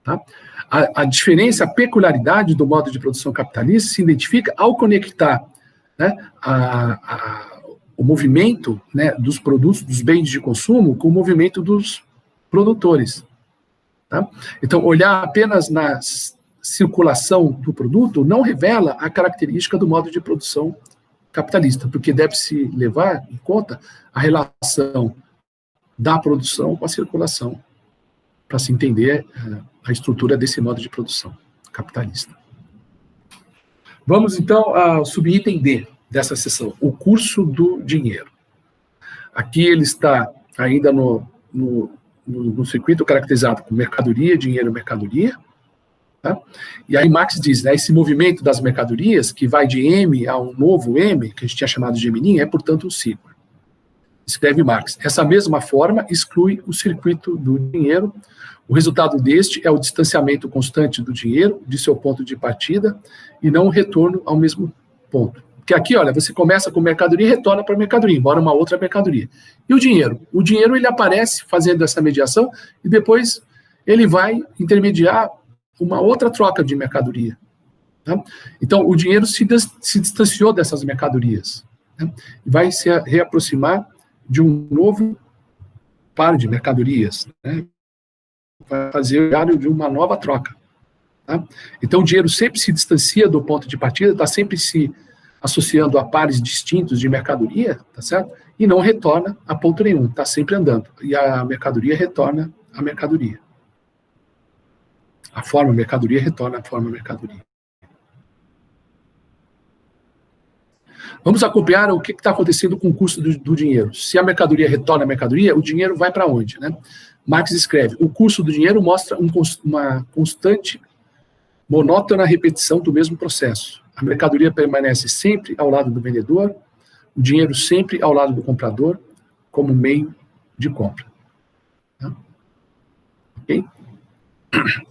Tá? A diferença, a peculiaridade do modo de produção capitalista se identifica ao conectar, né, o movimento, né, dos produtos, dos bens de consumo, com o movimento dos produtores. Tá? Então, olhar apenas na circulação do produto não revela a característica do modo de produção capitalista, porque deve-se levar em conta a relação da produção com a circulação, para se entender a estrutura desse modo de produção capitalista. Vamos, então, ao subitem D dessa seção, o curso do dinheiro. Aqui ele está ainda no circuito caracterizado por mercadoria, dinheiro, mercadoria. Tá? E aí Marx diz, né, esse movimento das mercadorias, que vai de M a um novo M, que a gente tinha chamado de M', é, portanto, um ciclo. Escreve Marx. Essa mesma forma exclui o circuito do dinheiro. O resultado deste é o distanciamento constante do dinheiro de seu ponto de partida e não o retorno ao mesmo ponto. Porque aqui, olha, você começa com mercadoria e retorna para a mercadoria, embora uma outra mercadoria. E o dinheiro? O dinheiro, ele aparece fazendo essa mediação e depois ele vai intermediar uma outra troca de mercadoria. Tá? Então, o dinheiro se distanciou dessas mercadorias. Né? E vai se reaproximar de um novo par de mercadorias. Né? Vai fazer o de uma nova troca. Tá? Então, o dinheiro sempre se distancia do ponto de partida, está sempre se associando a pares distintos de mercadoria, tá certo? E não retorna a ponto nenhum, está sempre andando. E a mercadoria retorna à mercadoria. A forma mercadoria retorna à forma mercadoria. Vamos acompanhar o que está acontecendo com o custo do dinheiro. Se a mercadoria retorna à mercadoria, o dinheiro vai para onde, né? Marx escreve, o custo do dinheiro mostra uma constante, monótona repetição do mesmo processo. A mercadoria permanece sempre ao lado do vendedor, o dinheiro sempre ao lado do comprador, como meio de compra. Tá? Okay?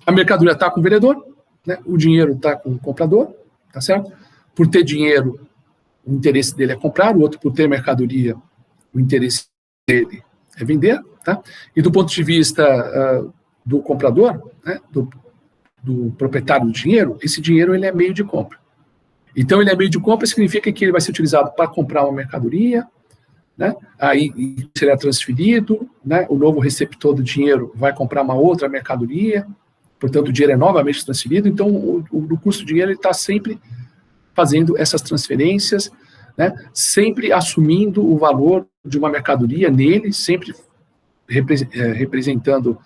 A mercadoria está com o vendedor, né? O dinheiro está com o comprador, tá certo? Por ter dinheiro, o interesse dele é comprar, o outro, por ter mercadoria, o interesse dele é vender, tá? E do ponto de vista do comprador, né, do proprietário do dinheiro, esse dinheiro ele é meio de compra. Então, ele é meio de compra, significa que ele vai ser utilizado para comprar uma mercadoria, né? Aí será transferido, né? O novo receptor do dinheiro vai comprar uma outra mercadoria, portanto, o dinheiro é novamente transferido, então o custo do dinheiro está sempre fazendo essas transferências, né? Sempre assumindo o valor de uma mercadoria nele, sempre representando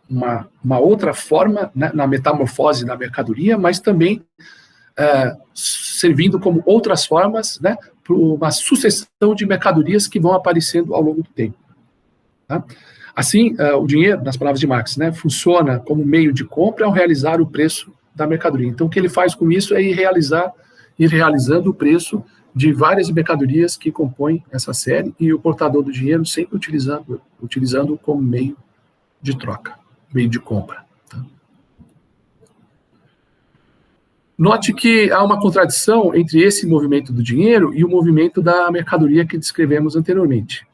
uma outra forma, né, na metamorfose da mercadoria, mas também servindo como outras formas, né, para uma sucessão de mercadorias que vão aparecendo ao longo do tempo. Tá? Assim, o dinheiro, nas palavras de Marx, né, funciona como meio de compra ao realizar o preço da mercadoria. Então, o que ele faz com isso é ir realizando o preço de várias mercadorias que compõem essa série e o portador do dinheiro sempre utilizando como meio de troca, meio de compra. Tá? Note que há uma contradição entre esse movimento do dinheiro e o movimento da mercadoria que descrevemos anteriormente.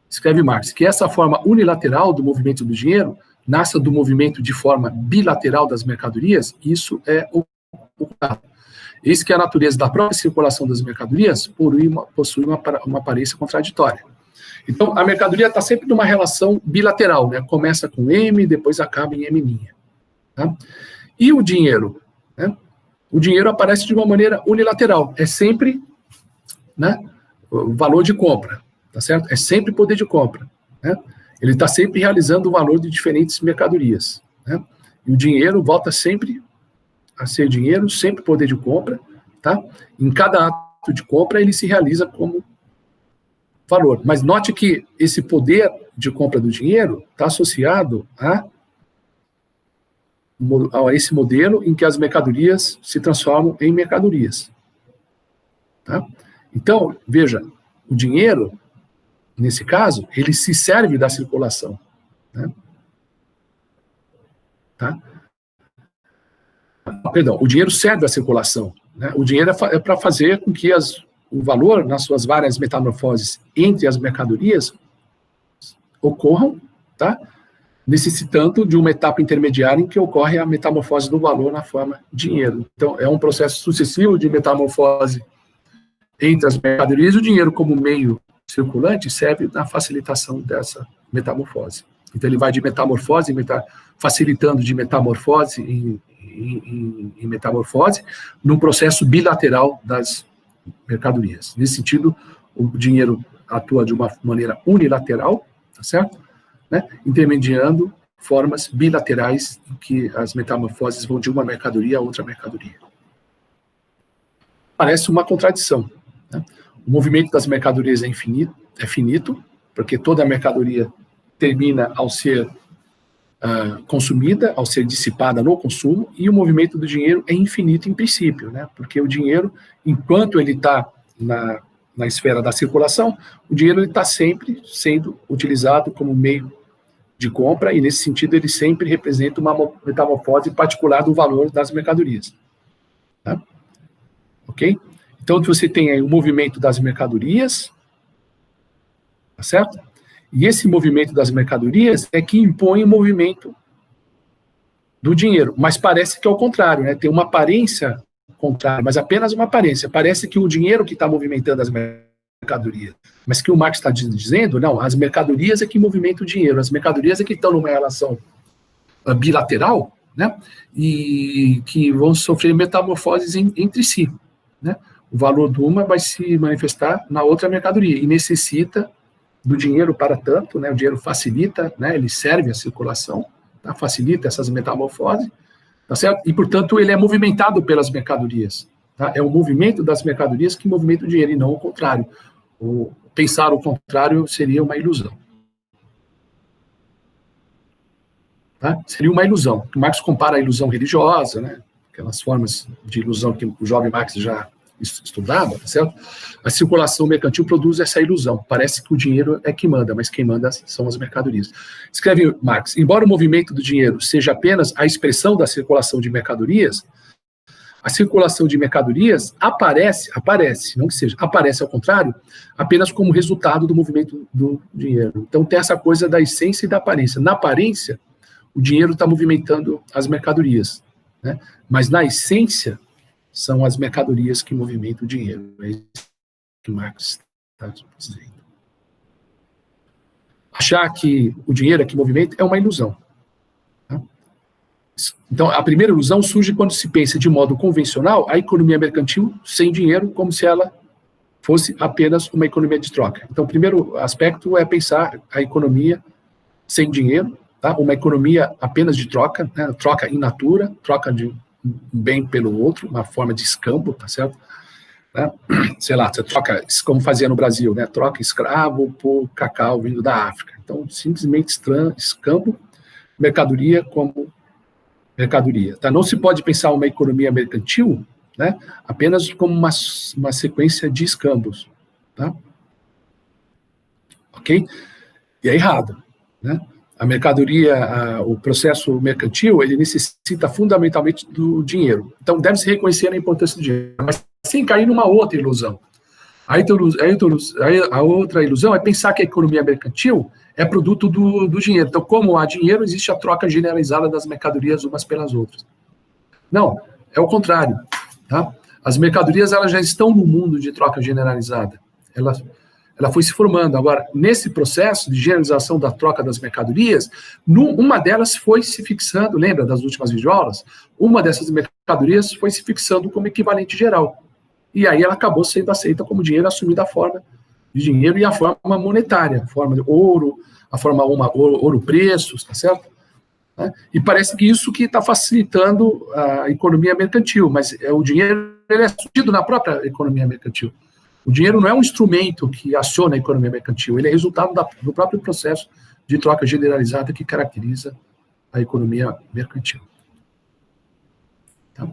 Escreve Marx que essa forma unilateral do movimento do dinheiro nasce do movimento de forma bilateral das mercadorias, isso é ocultado. Eis que a natureza da própria circulação das mercadorias possui uma aparência contraditória. Então, a mercadoria está sempre numa relação bilateral, né? Começa com M, depois acaba em M'. Tá? E o dinheiro? Né? O dinheiro aparece de uma maneira unilateral, é sempre, né, o valor de compra, tá certo? É sempre poder de compra, né? Ele está sempre realizando o valor de diferentes mercadorias, né? E o dinheiro volta sempre a ser dinheiro, sempre poder de compra, tá? Em cada ato de compra ele se realiza como valor. Mas note que esse poder de compra do dinheiro está associado a esse modelo em que as mercadorias se transformam em mercadorias. Tá? Então, veja, o dinheiro, nesse caso, ele se serve da circulação. Né? Tá? Perdão, o dinheiro serve à circulação. Né? O dinheiro é para fazer com que o valor, nas suas várias metamorfoses entre as mercadorias, ocorram, tá? Necessitando de uma etapa intermediária em que ocorre a metamorfose do valor na forma dinheiro. Então, é um processo sucessivo de metamorfose entre as mercadorias e o dinheiro como meio circulante serve na facilitação dessa metamorfose. Então, ele vai de metamorfose, facilitando de metamorfose em metamorfose, num processo bilateral das mercadorias. Nesse sentido, o dinheiro atua de uma maneira unilateral, tá certo? Né, intermediando formas bilaterais em que as metamorfoses vão de uma mercadoria a outra mercadoria. Parece uma contradição. Né? O movimento das mercadorias é finito, porque toda mercadoria termina ao ser consumida, ao ser dissipada no consumo, e o movimento do dinheiro é infinito em princípio, né? Porque o dinheiro, enquanto ele está na esfera da circulação, o dinheiro está sempre sendo utilizado como meio de compra, e nesse sentido ele sempre representa uma metamorfose particular do valor das mercadorias. Tá? Ok? Então você tem aí o movimento das mercadorias, tá certo? E esse movimento das mercadorias é que impõe o movimento do dinheiro, mas parece que é o contrário, né? Tem uma aparência contrária, mas apenas uma aparência. Parece que o dinheiro que está movimentando as mercadorias, mas que o Marx está dizendo, não, as mercadorias é que movimentam o dinheiro, as mercadorias é que estão numa relação bilateral, né? E que vão sofrer metamorfoses entre si, né? O valor de uma vai se manifestar na outra mercadoria e necessita do dinheiro para tanto, né? O dinheiro facilita, né? Ele serve à circulação, tá? Facilita essas metamorfoses, tá certo? E, portanto, ele é movimentado pelas mercadorias, Tá? É o movimento das mercadorias que movimenta o dinheiro, e não o contrário. Pensar o contrário seria uma ilusão. Tá? Seria uma ilusão. O Marx compara a ilusão religiosa, né? Aquelas formas de ilusão que o jovem Marx já estudava, tá certo? A circulação mercantil produz essa ilusão. Parece que o dinheiro é que manda, mas quem manda são as mercadorias. Escreve Marx: embora o movimento do dinheiro seja apenas a expressão da circulação de mercadorias, a circulação de mercadorias aparece, não que seja, aparece ao contrário, apenas como resultado do movimento do dinheiro. Então tem essa coisa da essência e da aparência. Na aparência, o dinheiro está movimentando as mercadorias, né? Mas na essência, são as mercadorias que movimentam o dinheiro. É isso que Marx está dizendo. Achar que o dinheiro é que movimenta é uma ilusão. Tá? Então, a primeira ilusão surge quando se pensa de modo convencional a economia mercantil sem dinheiro, como se ela fosse apenas uma economia de troca. Então, o primeiro aspecto é pensar a economia sem dinheiro, tá? Uma economia apenas de troca, né? Troca in natura, troca de um bem pelo outro, uma forma de escambo, tá certo? Né? Sei lá, você troca, como fazia no Brasil, né? Troca escravo por cacau vindo da África. Então, simplesmente escambo, mercadoria como mercadoria. Tá? Não se pode pensar uma economia mercantil, né? Apenas como uma sequência de escambos. Tá? Ok? E é errado, né? A mercadoria, o processo mercantil, ele necessita fundamentalmente do dinheiro. Então, deve-se reconhecer a importância do dinheiro, mas sem cair numa outra ilusão. A outra ilusão é pensar que a economia mercantil é produto do dinheiro. Então, como há dinheiro, existe a troca generalizada das mercadorias umas pelas outras. Não, é o contrário. Tá? As mercadorias elas já estão no mundo de troca generalizada. Ela foi se formando. Agora, nesse processo de generalização da troca das mercadorias, uma delas foi se fixando, lembra das últimas videoaulas? Uma dessas mercadorias foi se fixando como equivalente geral. E aí ela acabou sendo aceita como dinheiro, assumindo a forma de dinheiro e a forma monetária, a forma de ouro, a forma ouro-preços, tá certo? E parece que isso que está facilitando a economia mercantil, mas o dinheiro ele é surgido na própria economia mercantil. O dinheiro não é um instrumento que aciona a economia mercantil, ele é resultado do próprio processo de troca generalizada que caracteriza a economia mercantil. Tá?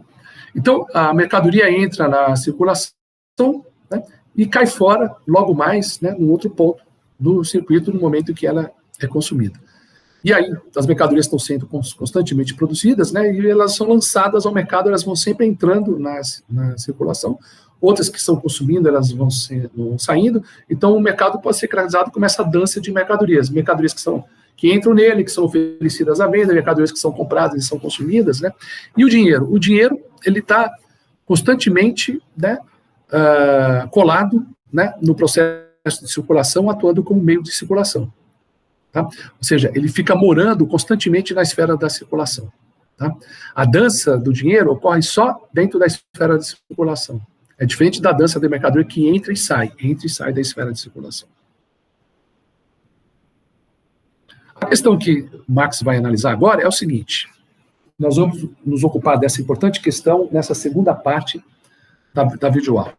Então, a mercadoria entra na circulação, né, e cai fora, logo mais, né, num outro ponto do circuito, no momento em que ela é consumida. E aí, as mercadorias estão sendo constantemente produzidas, né, e elas são lançadas ao mercado, elas vão sempre entrando na circulação. Outras que estão consumindo, elas vão saindo. Então, o mercado pode ser caracterizado como essa dança de mercadorias. Mercadorias que entram nele, que são oferecidas à venda, mercadorias que são compradas e são consumidas, né? E o dinheiro? O dinheiro, ele está constantemente, né, colado, né, no processo de circulação, atuando como meio de circulação. Tá? Ou seja, ele fica morando constantemente na esfera da circulação. Tá? A dança do dinheiro ocorre só dentro da esfera de circulação. É diferente da dança da mercadoria que entra e sai da esfera de circulação. A questão que Marx vai analisar agora é o seguinte: nós vamos nos ocupar dessa importante questão nessa segunda parte da videoaula.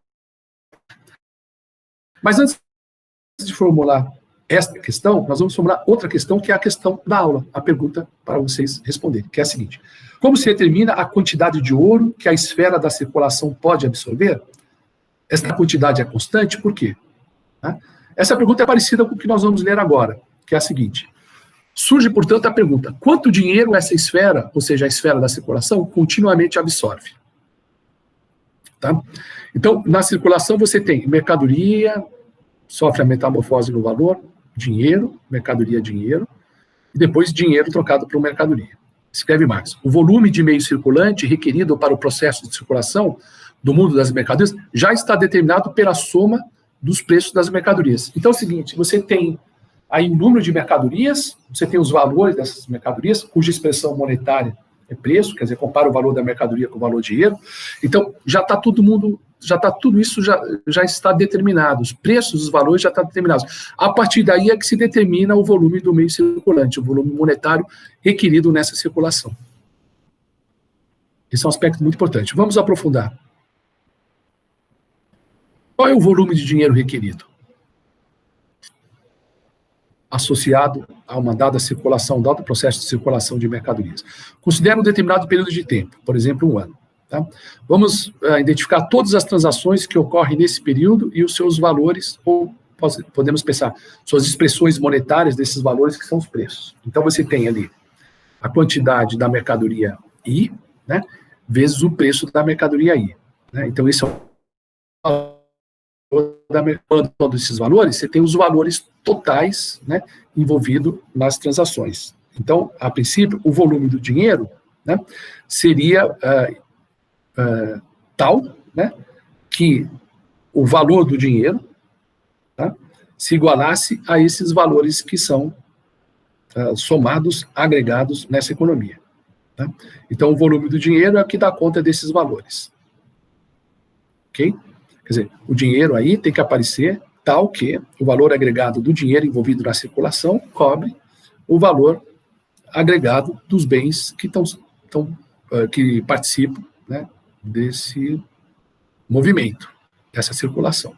Mas antes de formular esta questão, nós vamos formular outra questão, que é a questão da aula, a pergunta para vocês responderem, que é a seguinte: como se determina a quantidade de ouro que a esfera da circulação pode absorver? Esta quantidade é constante, por quê? Essa pergunta é parecida com o que nós vamos ler agora, que é a seguinte: surge, portanto, a pergunta: quanto dinheiro essa esfera, ou seja, a esfera da circulação, continuamente absorve? Tá? Então, na circulação você tem mercadoria, sofre a metamorfose no valor, dinheiro, mercadoria, dinheiro, e depois dinheiro trocado por mercadoria. Escreve Marx: o volume de meio circulante requerido para o processo de circulação do mundo das mercadorias já está determinado pela soma dos preços das mercadorias. Então é o seguinte: você tem aí o número de mercadorias, você tem os valores dessas mercadorias, cuja expressão monetária é preço, quer dizer, compara o valor da mercadoria com o valor do dinheiro. Então já está tudo isso já está determinado, os preços, os valores já estão determinados. A partir daí é que se determina o volume do meio circulante, o volume monetário requerido nessa circulação. Esse é um aspecto muito importante. Vamos aprofundar. Qual é o volume de dinheiro requerido? Associado a uma dada circulação, dado processo de circulação de mercadorias. Considera um determinado período de tempo, por exemplo, 1 ano. Tá? Vamos identificar todas as transações que ocorrem nesse período e os seus valores, ou podemos pensar, suas expressões monetárias desses valores, que são os preços. Então, você tem ali a quantidade da mercadoria I, né, vezes o preço da mercadoria I. Né? Então, esse é o todos esses valores, você tem os valores totais, né, envolvidos nas transações. Então, a princípio, o volume do dinheiro, né, seria tal, né, que o valor do dinheiro, tá, se igualasse a esses valores que são somados, agregados nessa economia. Tá? Então, o volume do dinheiro é o que dá conta desses valores. Ok? Quer dizer, o dinheiro aí tem que aparecer tal que o valor agregado do dinheiro envolvido na circulação cobre o valor agregado dos bens que que participam, né, desse movimento, dessa circulação.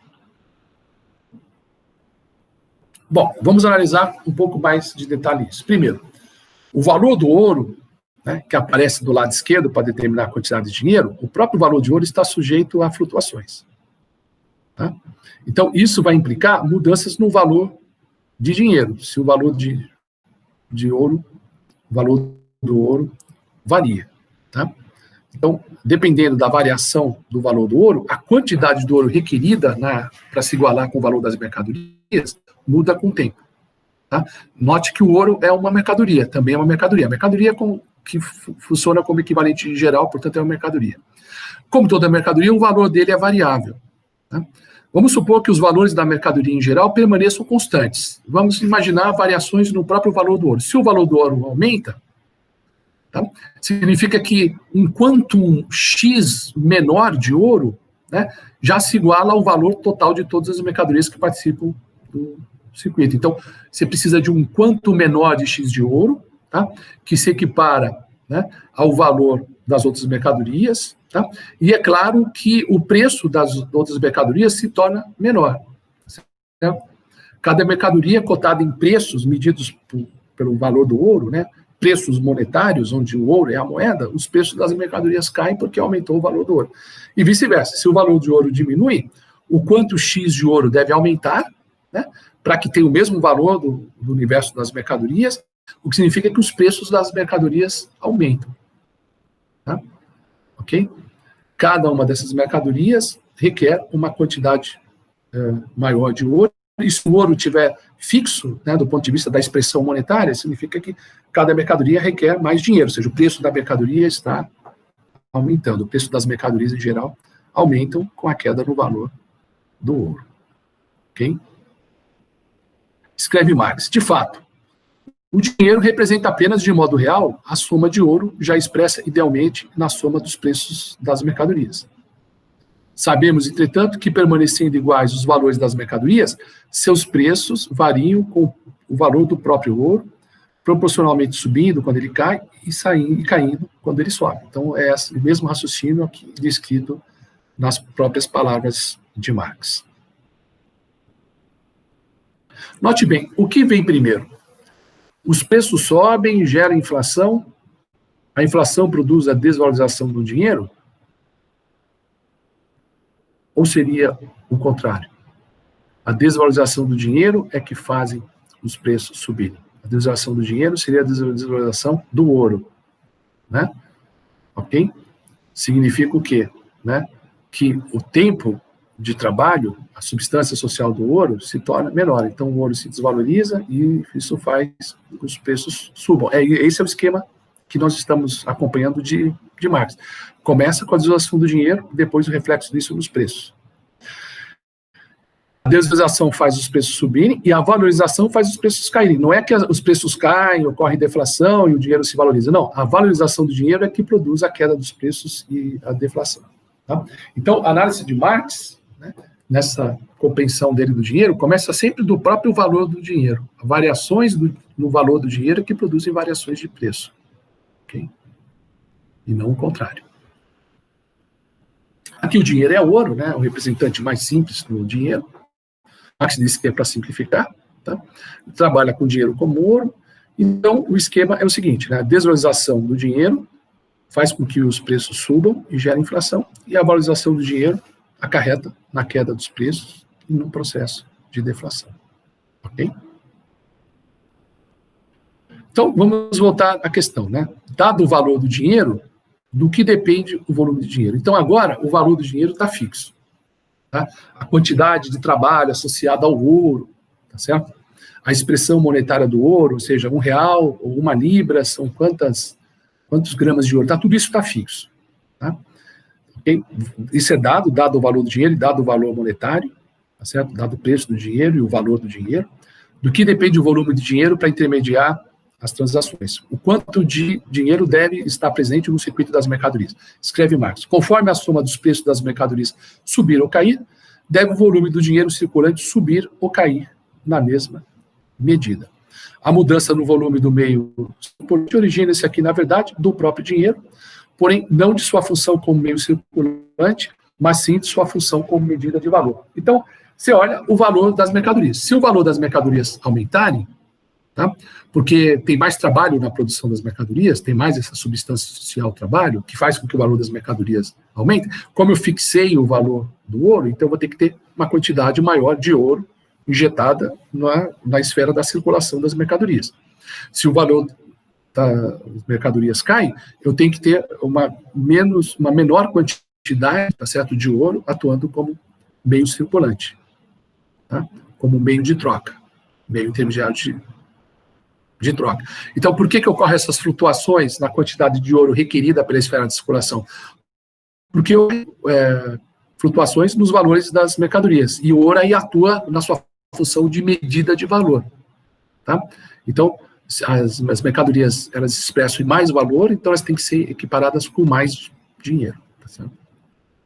Bom, vamos analisar um pouco mais de detalhe isso. Primeiro, o valor do ouro, né, que aparece do lado esquerdo para determinar a quantidade de dinheiro, o próprio valor de ouro está sujeito a flutuações. Tá? Então, isso vai implicar mudanças no valor de dinheiro, se o valor de ouro, o valor do ouro varia. Tá? Então, dependendo da variação do valor do ouro, a quantidade do ouro requerida para se igualar com o valor das mercadorias muda com o tempo. Tá? Note que o ouro é uma mercadoria, também é uma mercadoria. A mercadoria que funciona como equivalente geral, portanto, é uma mercadoria. Como toda mercadoria, o valor dele é variável. Tá? Vamos supor que os valores da mercadoria em geral permaneçam constantes. Vamos imaginar variações no próprio valor do ouro. Se o valor do ouro aumenta, tá, significa que enquanto um X menor de ouro, né, já se iguala ao valor total de todas as mercadorias que participam do circuito. Então, você precisa de um quanto menor de X de ouro, tá, que se equipara, né, ao valor das outras mercadorias, tá? E é claro que o preço das outras mercadorias se torna menor. Certo? Cada mercadoria cotada em preços medidos pelo valor do ouro, né, preços monetários, onde o ouro é a moeda, os preços das mercadorias caem porque aumentou o valor do ouro. E vice-versa, se o valor de ouro diminui, o quanto X de ouro deve aumentar, né, para que tenha o mesmo valor do universo das mercadorias, o que significa que os preços das mercadorias aumentam. Tá? Ok? Cada uma dessas mercadorias requer uma quantidade maior de ouro, e se o ouro estiver fixo, né, do ponto de vista da expressão monetária, significa que cada mercadoria requer mais dinheiro, ou seja, o preço da mercadoria está aumentando, o preço das mercadorias em geral aumentam com a queda no valor do ouro. Ok? Escreve Marx, de fato, o dinheiro representa apenas, de modo real, a soma de ouro, já expressa idealmente na soma dos preços das mercadorias. Sabemos, entretanto, que permanecendo iguais os valores das mercadorias, seus preços variam com o valor do próprio ouro, proporcionalmente subindo quando ele cai e caindo quando ele sobe. Então, é o mesmo raciocínio aqui descrito nas próprias palavras de Marx. Note bem, o que vem primeiro? Os preços sobem, gera inflação, a inflação produz a desvalorização do dinheiro? Ou seria o contrário? A desvalorização do dinheiro é que fazem os preços subirem. A desvalorização do dinheiro seria a desvalorização do ouro. Né? Ok? Significa o quê? Né? Que o tempo de trabalho, a substância social do ouro, se torna menor. Então, o ouro se desvaloriza e isso faz com que os preços subam. Esse é o esquema que nós estamos acompanhando de Marx. Começa com a desvalorização do dinheiro, depois o reflexo disso nos preços. A desvalorização faz os preços subirem e a valorização faz os preços caírem. Não é que os preços caem, ocorre deflação e o dinheiro se valoriza. Não, a valorização do dinheiro é que produz a queda dos preços e a deflação. Tá? Então, a análise de Marx, né, nessa compreensão dele do dinheiro, começa sempre do próprio valor do dinheiro. Variações no valor do dinheiro que produzem variações de preço. Okay? E não o contrário. Aqui o dinheiro é ouro, né? O representante mais simples do dinheiro. Marx disse que é para simplificar, tá? Trabalha com dinheiro como ouro. Então, o esquema é o seguinte, né? A desvalorização do dinheiro faz com que os preços subam e gera inflação, e a valorização do dinheiro acarreta na queda dos preços e no processo de deflação. Ok? Então, vamos voltar à questão, né? Dado o valor do dinheiro, do que depende o volume de dinheiro? Então, agora, o valor do dinheiro está fixo. Tá? A quantidade de trabalho associada ao ouro, tá certo? A expressão monetária do ouro, ou seja, R$1 ou 1 libra, são quantos gramas de ouro? Tá, tudo isso está fixo. Tá? Okay? Isso é dado o valor do dinheiro e dado o valor monetário, tá certo? Dado o preço do dinheiro e o valor do dinheiro. Do que depende o volume de dinheiro para intermediar as transações. O quanto de dinheiro deve estar presente no circuito das mercadorias. Escreve Marx. Conforme a soma dos preços das mercadorias subir ou cair, deve o volume do dinheiro circulante subir ou cair na mesma medida. A mudança no volume do meio circulante origina-se aqui, na verdade, do próprio dinheiro, porém não de sua função como meio circulante, mas sim de sua função como medida de valor. Então, você olha o valor das mercadorias. Se o valor das mercadorias aumentarem, tá? Porque tem mais trabalho na produção das mercadorias, tem mais essa substância social trabalho, que faz com que o valor das mercadorias aumente. Como eu fixei o valor do ouro, então eu vou ter que ter uma quantidade maior de ouro injetada na esfera da circulação das mercadorias. Se o valor das mercadorias cai, eu tenho que ter uma menor quantidade, tá certo, de ouro atuando como meio circulante, tá? Como meio de troca, meio intermediário de troca. Então, por que ocorrem essas flutuações na quantidade de ouro requerida pela esfera de circulação? Porque flutuações nos valores das mercadorias, e o ouro aí atua na sua função de medida de valor. Tá? Então, as mercadorias, elas expressam mais valor, então elas têm que ser equiparadas com mais dinheiro, tá certo?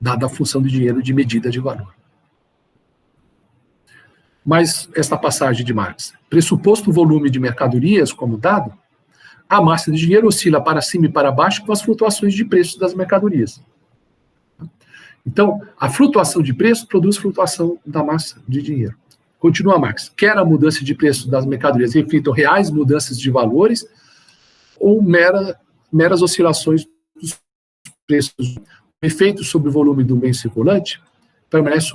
Dada a função do dinheiro de medida de valor. Mas esta passagem de Marx, pressuposto o volume de mercadorias como dado, a massa de dinheiro oscila para cima e para baixo com as flutuações de preços das mercadorias. Então, a flutuação de preço produz flutuação da massa de dinheiro. Continua Marx, quer a mudança de preço das mercadorias reflitam reais mudanças de valores ou meras oscilações dos preços. O efeito sobre o volume do meio circulante permanece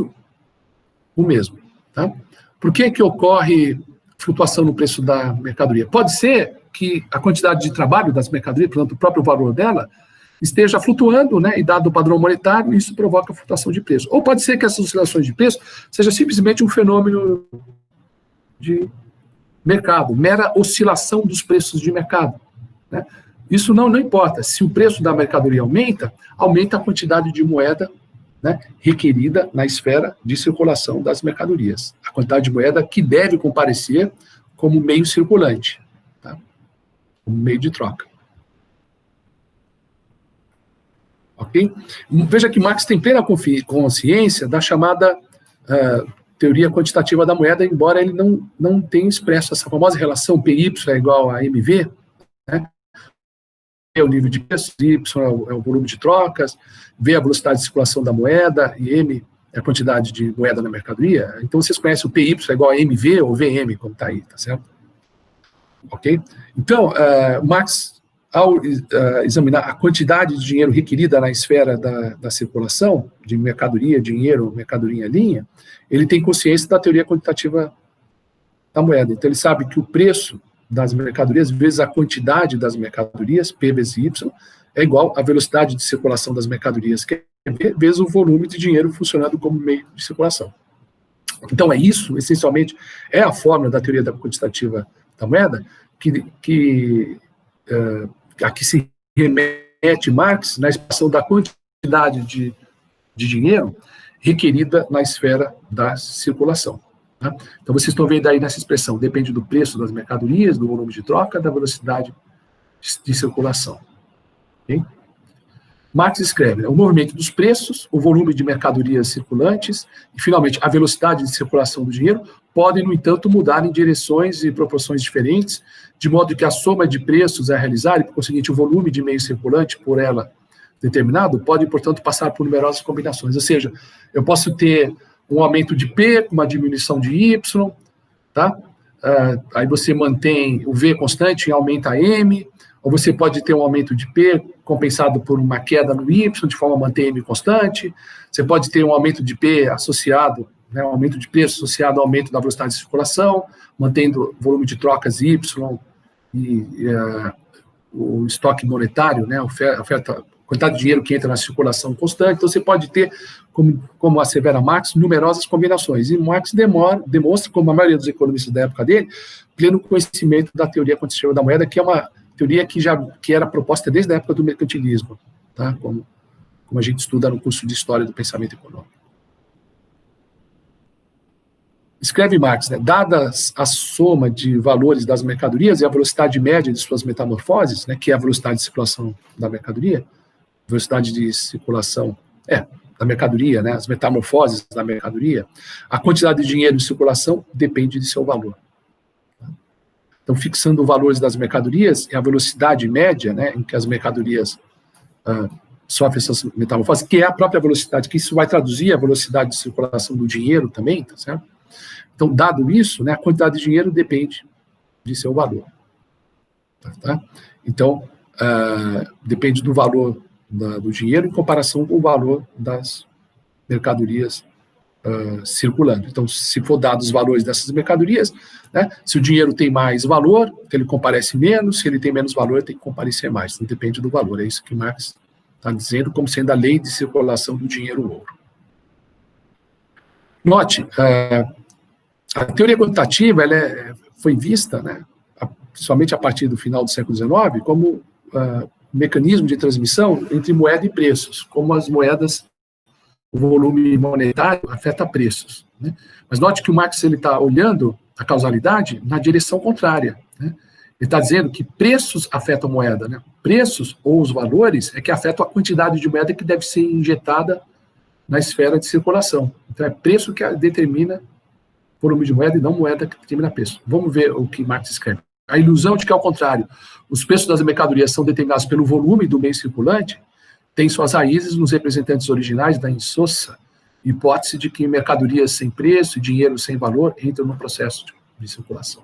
o mesmo. Tá? Por que ocorre flutuação no preço da mercadoria? Pode ser que a quantidade de trabalho das mercadorias, portanto, o próprio valor dela, esteja flutuando, né, e dado o padrão monetário, isso provoca flutuação de preço. Ou pode ser que essas oscilações de preço seja simplesmente um fenômeno de mercado, mera oscilação dos preços de mercado. Né? Isso não importa. Se o preço da mercadoria aumenta, aumenta a quantidade de moeda, né, requerida na esfera de circulação das mercadorias. A quantidade de moeda que deve comparecer como meio circulante, tá? Como meio de troca. Ok? Veja que Marx tem plena consciência da chamada teoria quantitativa da moeda, embora ele não tenha expresso essa famosa relação PY é igual a MV, né? É o nível de preços, Y é o volume de trocas, V é a velocidade de circulação da moeda, e M é a quantidade de moeda na mercadoria. Então, vocês conhecem o PY é igual a MV ou VM, como está aí, tá certo? Ok? Então, Marx, ao examinar a quantidade de dinheiro requerida na esfera da circulação, de mercadoria, dinheiro, mercadoria em linha, ele tem consciência da teoria quantitativa da moeda. Então, ele sabe que o preço das mercadorias vezes a quantidade das mercadorias, P vezes Y, é igual à velocidade de circulação das mercadorias, que é V, vezes o volume de dinheiro funcionando como meio de circulação. Então, é isso, essencialmente, é a fórmula da teoria da quantitativa da moeda a que se remete Marx na expressão da quantidade de dinheiro requerida na esfera da circulação. Tá? Então, vocês estão vendo aí nessa expressão, depende do preço das mercadorias, do volume de troca, da velocidade de circulação. Okay? Marx escreve, o movimento dos preços, o volume de mercadorias circulantes e, finalmente, a velocidade de circulação do dinheiro podem, no entanto, mudar em direções e proporções diferentes, de modo que a soma de preços a realizar, e, por conseguinte, o volume de meio circulante por ela determinado pode, portanto, passar por numerosas combinações. Ou seja, eu posso ter um aumento de P com uma diminuição de Y, tá? Aí você mantém o V constante e aumenta a M, ou você pode ter um aumento de P compensado por uma queda no Y, de forma a manter M constante. Você pode ter um aumento de P associado, né, um aumento de preço associado ao aumento da velocidade de circulação, mantendo o volume de trocas Y e o estoque monetário, né, a oferta, quantidade de dinheiro que entra na circulação constante. Então, você pode ter, como assevera Marx, numerosas combinações. E Marx demonstra, como a maioria dos economistas da época dele, pleno conhecimento da teoria quantitativa da moeda, que é uma teoria que era proposta desde a época do mercantilismo, tá? Como a gente estuda no curso de História do Pensamento Econômico. Escreve Marx, né, dadas a soma de valores das mercadorias e a velocidade média de suas metamorfoses, né, que é a velocidade de circulação da mercadoria, velocidade de circulação da mercadoria, né, as metamorfoses da mercadoria, a quantidade de dinheiro em circulação depende de seu valor. Então, fixando os valores das mercadorias e a velocidade média, né, em que as mercadorias sofrem essas metamorfoses, que é a própria velocidade, que isso vai traduzir a velocidade de circulação do dinheiro também, tá certo? Então, dado isso, né, a quantidade de dinheiro depende de seu valor. Tá? Então, depende do valor do dinheiro em comparação com o valor das mercadorias circulando. Então, se for dados os valores dessas mercadorias, né, se o dinheiro tem mais valor, ele comparece menos, se ele tem menos valor, tem que comparecer mais. Então, depende do valor. É isso que Marx está dizendo como sendo a lei de circulação do dinheiro-ouro. Note, a teoria quantitativa foi vista, né, principalmente a partir do final do século XIX, como mecanismo de transmissão entre moeda e preços, como as moedas, o volume monetário afeta preços. Né? Mas note que o Marx está olhando a causalidade na direção contrária. Né? Ele está dizendo que preços afetam a moeda. Né? Preços, ou os valores, é que afetam a quantidade de moeda que deve ser injetada na esfera de circulação. Então, é preço que determina volume de moeda e não moeda que determina preço. Vamos ver o que Marx escreve. A ilusão de que, ao contrário, os preços das mercadorias são determinados pelo volume do meio circulante tem suas raízes nos representantes originais da insossa hipótese de que mercadorias sem preço e dinheiro sem valor entram no processo de circulação.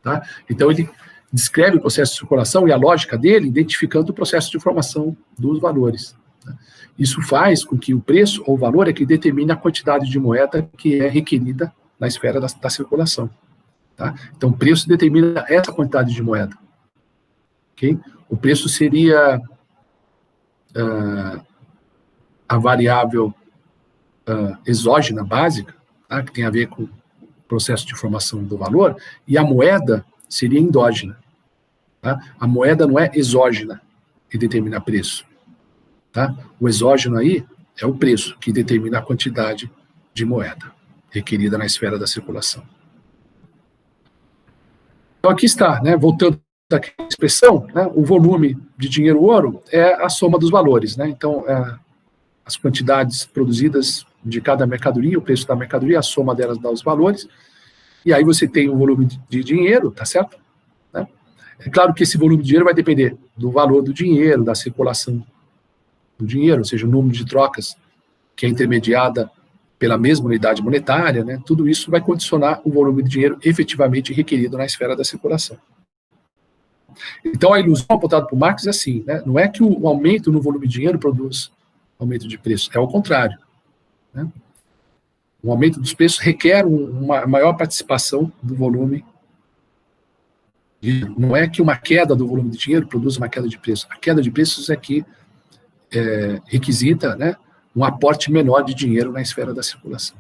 Tá? Então, ele descreve o processo de circulação e a lógica dele, identificando o processo de formação dos valores. Tá? Isso faz com que o preço ou valor é que determine a quantidade de moeda que é requerida na esfera da circulação. Tá? Então, o preço determina essa quantidade de moeda. Okay? O preço seria a variável exógena básica, tá? Que tem a ver com o processo de formação do valor, e a moeda seria endógena. Tá? A moeda não é exógena que determina preço. Tá? O exógeno aí é o preço que determina a quantidade de moeda requerida na esfera da circulação. Então, aqui está, né, voltando àquela expressão, né, o volume de dinheiro-ouro é a soma dos valores. Né, então, as quantidades produzidas de cada mercadoria, o preço da mercadoria, a soma delas dá os valores, e aí você tem o volume de dinheiro, tá certo? Né? É claro que esse volume de dinheiro vai depender do valor do dinheiro, da circulação do dinheiro, ou seja, o número de trocas que é intermediada pela mesma unidade monetária, né, tudo isso vai condicionar o volume de dinheiro efetivamente requerido na esfera da circulação. Então, a ilusão apontada por Marx é assim, né, não é que o aumento no volume de dinheiro produz aumento de preço, é o contrário. Né? O aumento dos preços requer uma maior participação do volume. Não é que uma queda do volume de dinheiro produz uma queda de preço. A queda de preços é que requisita, né, um aporte menor de dinheiro na esfera da circulação.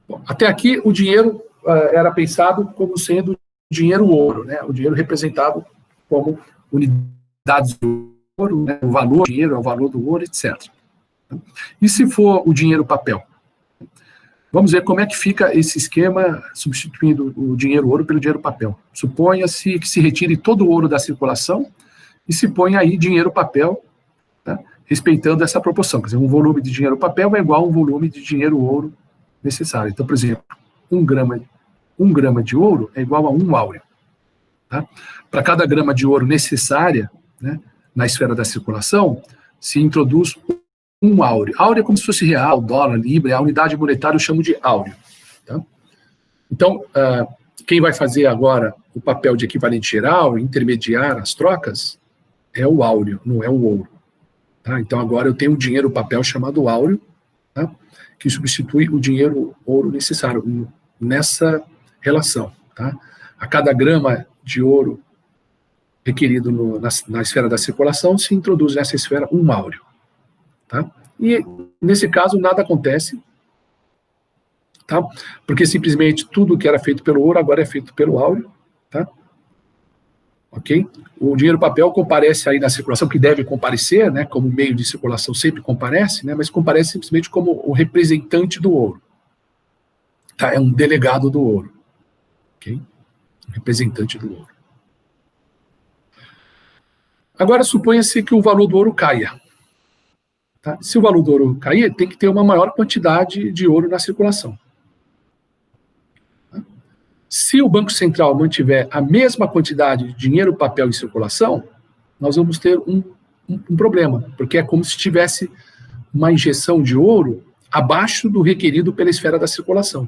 Bom, até aqui, o dinheiro era pensado como sendo dinheiro-ouro, né? O dinheiro representado como unidades de ouro, né? O valor do dinheiro é o valor do ouro, etc. E se for o dinheiro-papel? Vamos ver como é que fica esse esquema substituindo o dinheiro-ouro pelo dinheiro-papel. Suponha-se que se retire todo o ouro da circulação e se põe aí dinheiro-papel, tá? Respeitando essa proporção. Quer dizer, um volume de dinheiro-papel é igual a um volume de dinheiro-ouro necessário. Então, por exemplo, 1 grama de ouro é igual a 1 áureo. Tá? Para cada grama de ouro necessária, né, na esfera da circulação, se introduz um áureo. Áureo é como se fosse real, dólar, libra, a unidade monetária eu chamo de áureo. Tá? Então, quem vai fazer agora o papel de equivalente geral, intermediar as trocas, é o áureo, não é o ouro. Tá? Então, agora eu tenho um dinheiro papel chamado áureo, tá? Que substitui o dinheiro ouro necessário nessa relação. Tá? A cada grama de ouro requerido na esfera da circulação, se introduz nessa esfera um áureo. Tá? E, nesse caso, nada acontece, tá? Porque simplesmente tudo que era feito pelo ouro agora é feito pelo áureo. Tá? Ok? O dinheiro papel comparece aí na circulação, que deve comparecer, né, como meio de circulação sempre comparece, né, mas comparece simplesmente como o representante do ouro. Tá? É um delegado do ouro. Ok? Representante do ouro. Agora, suponha-se que o valor do ouro caia. Tá? Se o valor do ouro cair, tem que ter uma maior quantidade de ouro na circulação. Tá? Se o Banco Central mantiver a mesma quantidade de dinheiro, papel em circulação, nós vamos ter um problema, porque é como se tivesse uma injeção de ouro abaixo do requerido pela esfera da circulação.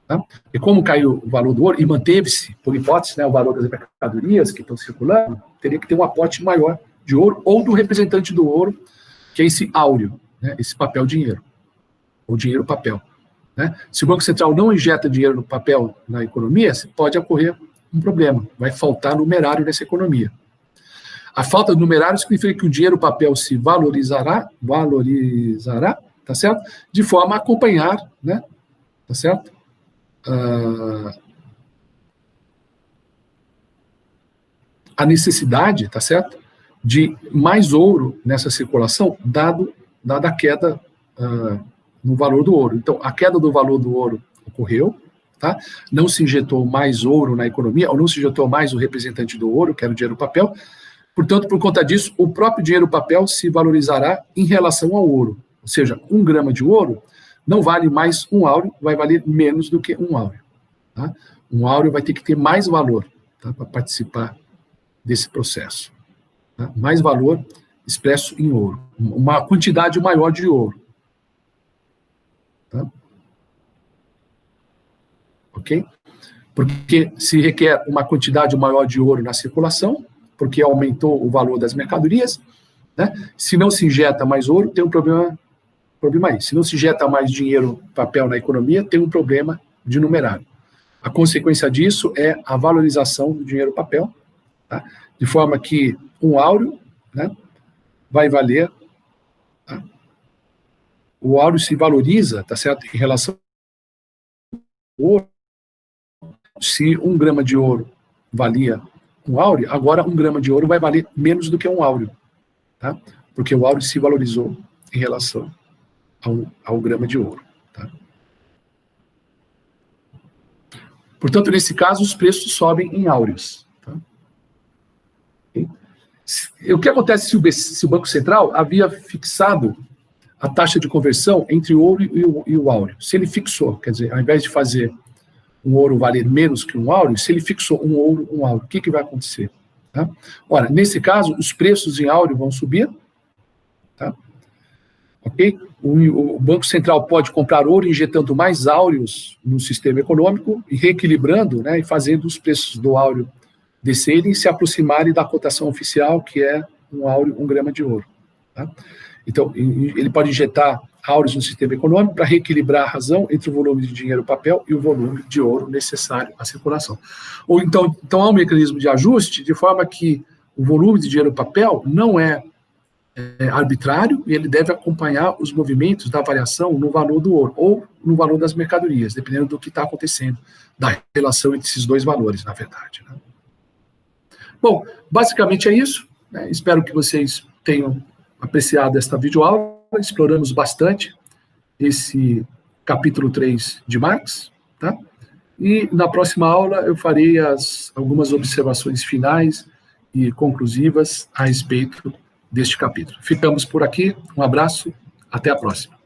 Tá? E como caiu o valor do ouro e manteve-se, por hipótese, né, o valor das mercadorias que estão circulando, teria que ter um aporte maior de ouro ou do representante do ouro, que é esse áureo, né, esse papel dinheiro, ou dinheiro papel. Né? Se o Banco Central não injeta dinheiro no papel na economia, pode ocorrer um problema, vai faltar numerário nessa economia. A falta de numerário significa que o dinheiro papel se valorizará, tá certo? De forma a acompanhar, né, tá certo? A necessidade, tá certo, de mais ouro nessa circulação, dada a queda no valor do ouro. Então, a queda do valor do ouro ocorreu, tá? Não se injetou mais ouro na economia, ou não se injetou mais o representante do ouro, que era o dinheiro papel. Portanto, por conta disso, o próprio dinheiro papel se valorizará em relação ao ouro. Ou seja, 1 grama de ouro não vale mais um áureo, vai valer menos do que um áureo. Tá? Um áureo vai ter que ter mais valor, tá, para participar desse processo. Tá? Mais valor expresso em ouro. Uma quantidade maior de ouro. Tá? Ok? Porque se requer uma quantidade maior de ouro na circulação, porque aumentou o valor das mercadorias, né? Se não se injeta mais ouro, tem um problema aí. Se não se injeta mais dinheiro, papel na economia, tem um problema de numerário. A consequência disso é a valorização do dinheiro papel, tá? De forma que um áureo, né, vai valer, tá? O áureo se valoriza, tá certo, em relação ao ouro. Se 1 grama de ouro valia um áureo, agora 1 grama de ouro vai valer menos do que um áureo, tá? Porque o áureo se valorizou em relação ao grama de ouro. Tá? Portanto, nesse caso, os preços sobem em áureos. Tá? O que acontece se o Banco Central havia fixado a taxa de conversão entre o ouro e o áureo? Se ele fixou, quer dizer, ao invés de fazer um ouro valer menos que um áureo, se ele fixou um ouro, um áureo, o que vai acontecer? Tá? Ora, nesse caso, os preços em áureo vão subir, tá? Ok? O Banco Central pode comprar ouro injetando mais áureos no sistema econômico e reequilibrando, né, e fazendo os preços do áureo descerem e se aproximarem da cotação oficial, que é um áureo, 1 grama de ouro. Tá? Então, ele pode injetar áureos no sistema econômico para reequilibrar a razão entre o volume de dinheiro papel e o volume de ouro necessário à circulação. Ou então há um mecanismo de ajuste de forma que o volume de dinheiro papel não é arbitrário e ele deve acompanhar os movimentos da variação no valor do ouro ou no valor das mercadorias, dependendo do que está acontecendo, da relação entre esses dois valores, na verdade. Né? Bom, basicamente é isso. Né? Espero que vocês tenham apreciado esta videoaula. Exploramos bastante esse capítulo 3 de Marx. Tá? E na próxima aula eu farei algumas observações finais e conclusivas a respeito deste capítulo. Ficamos por aqui, um abraço, até a próxima.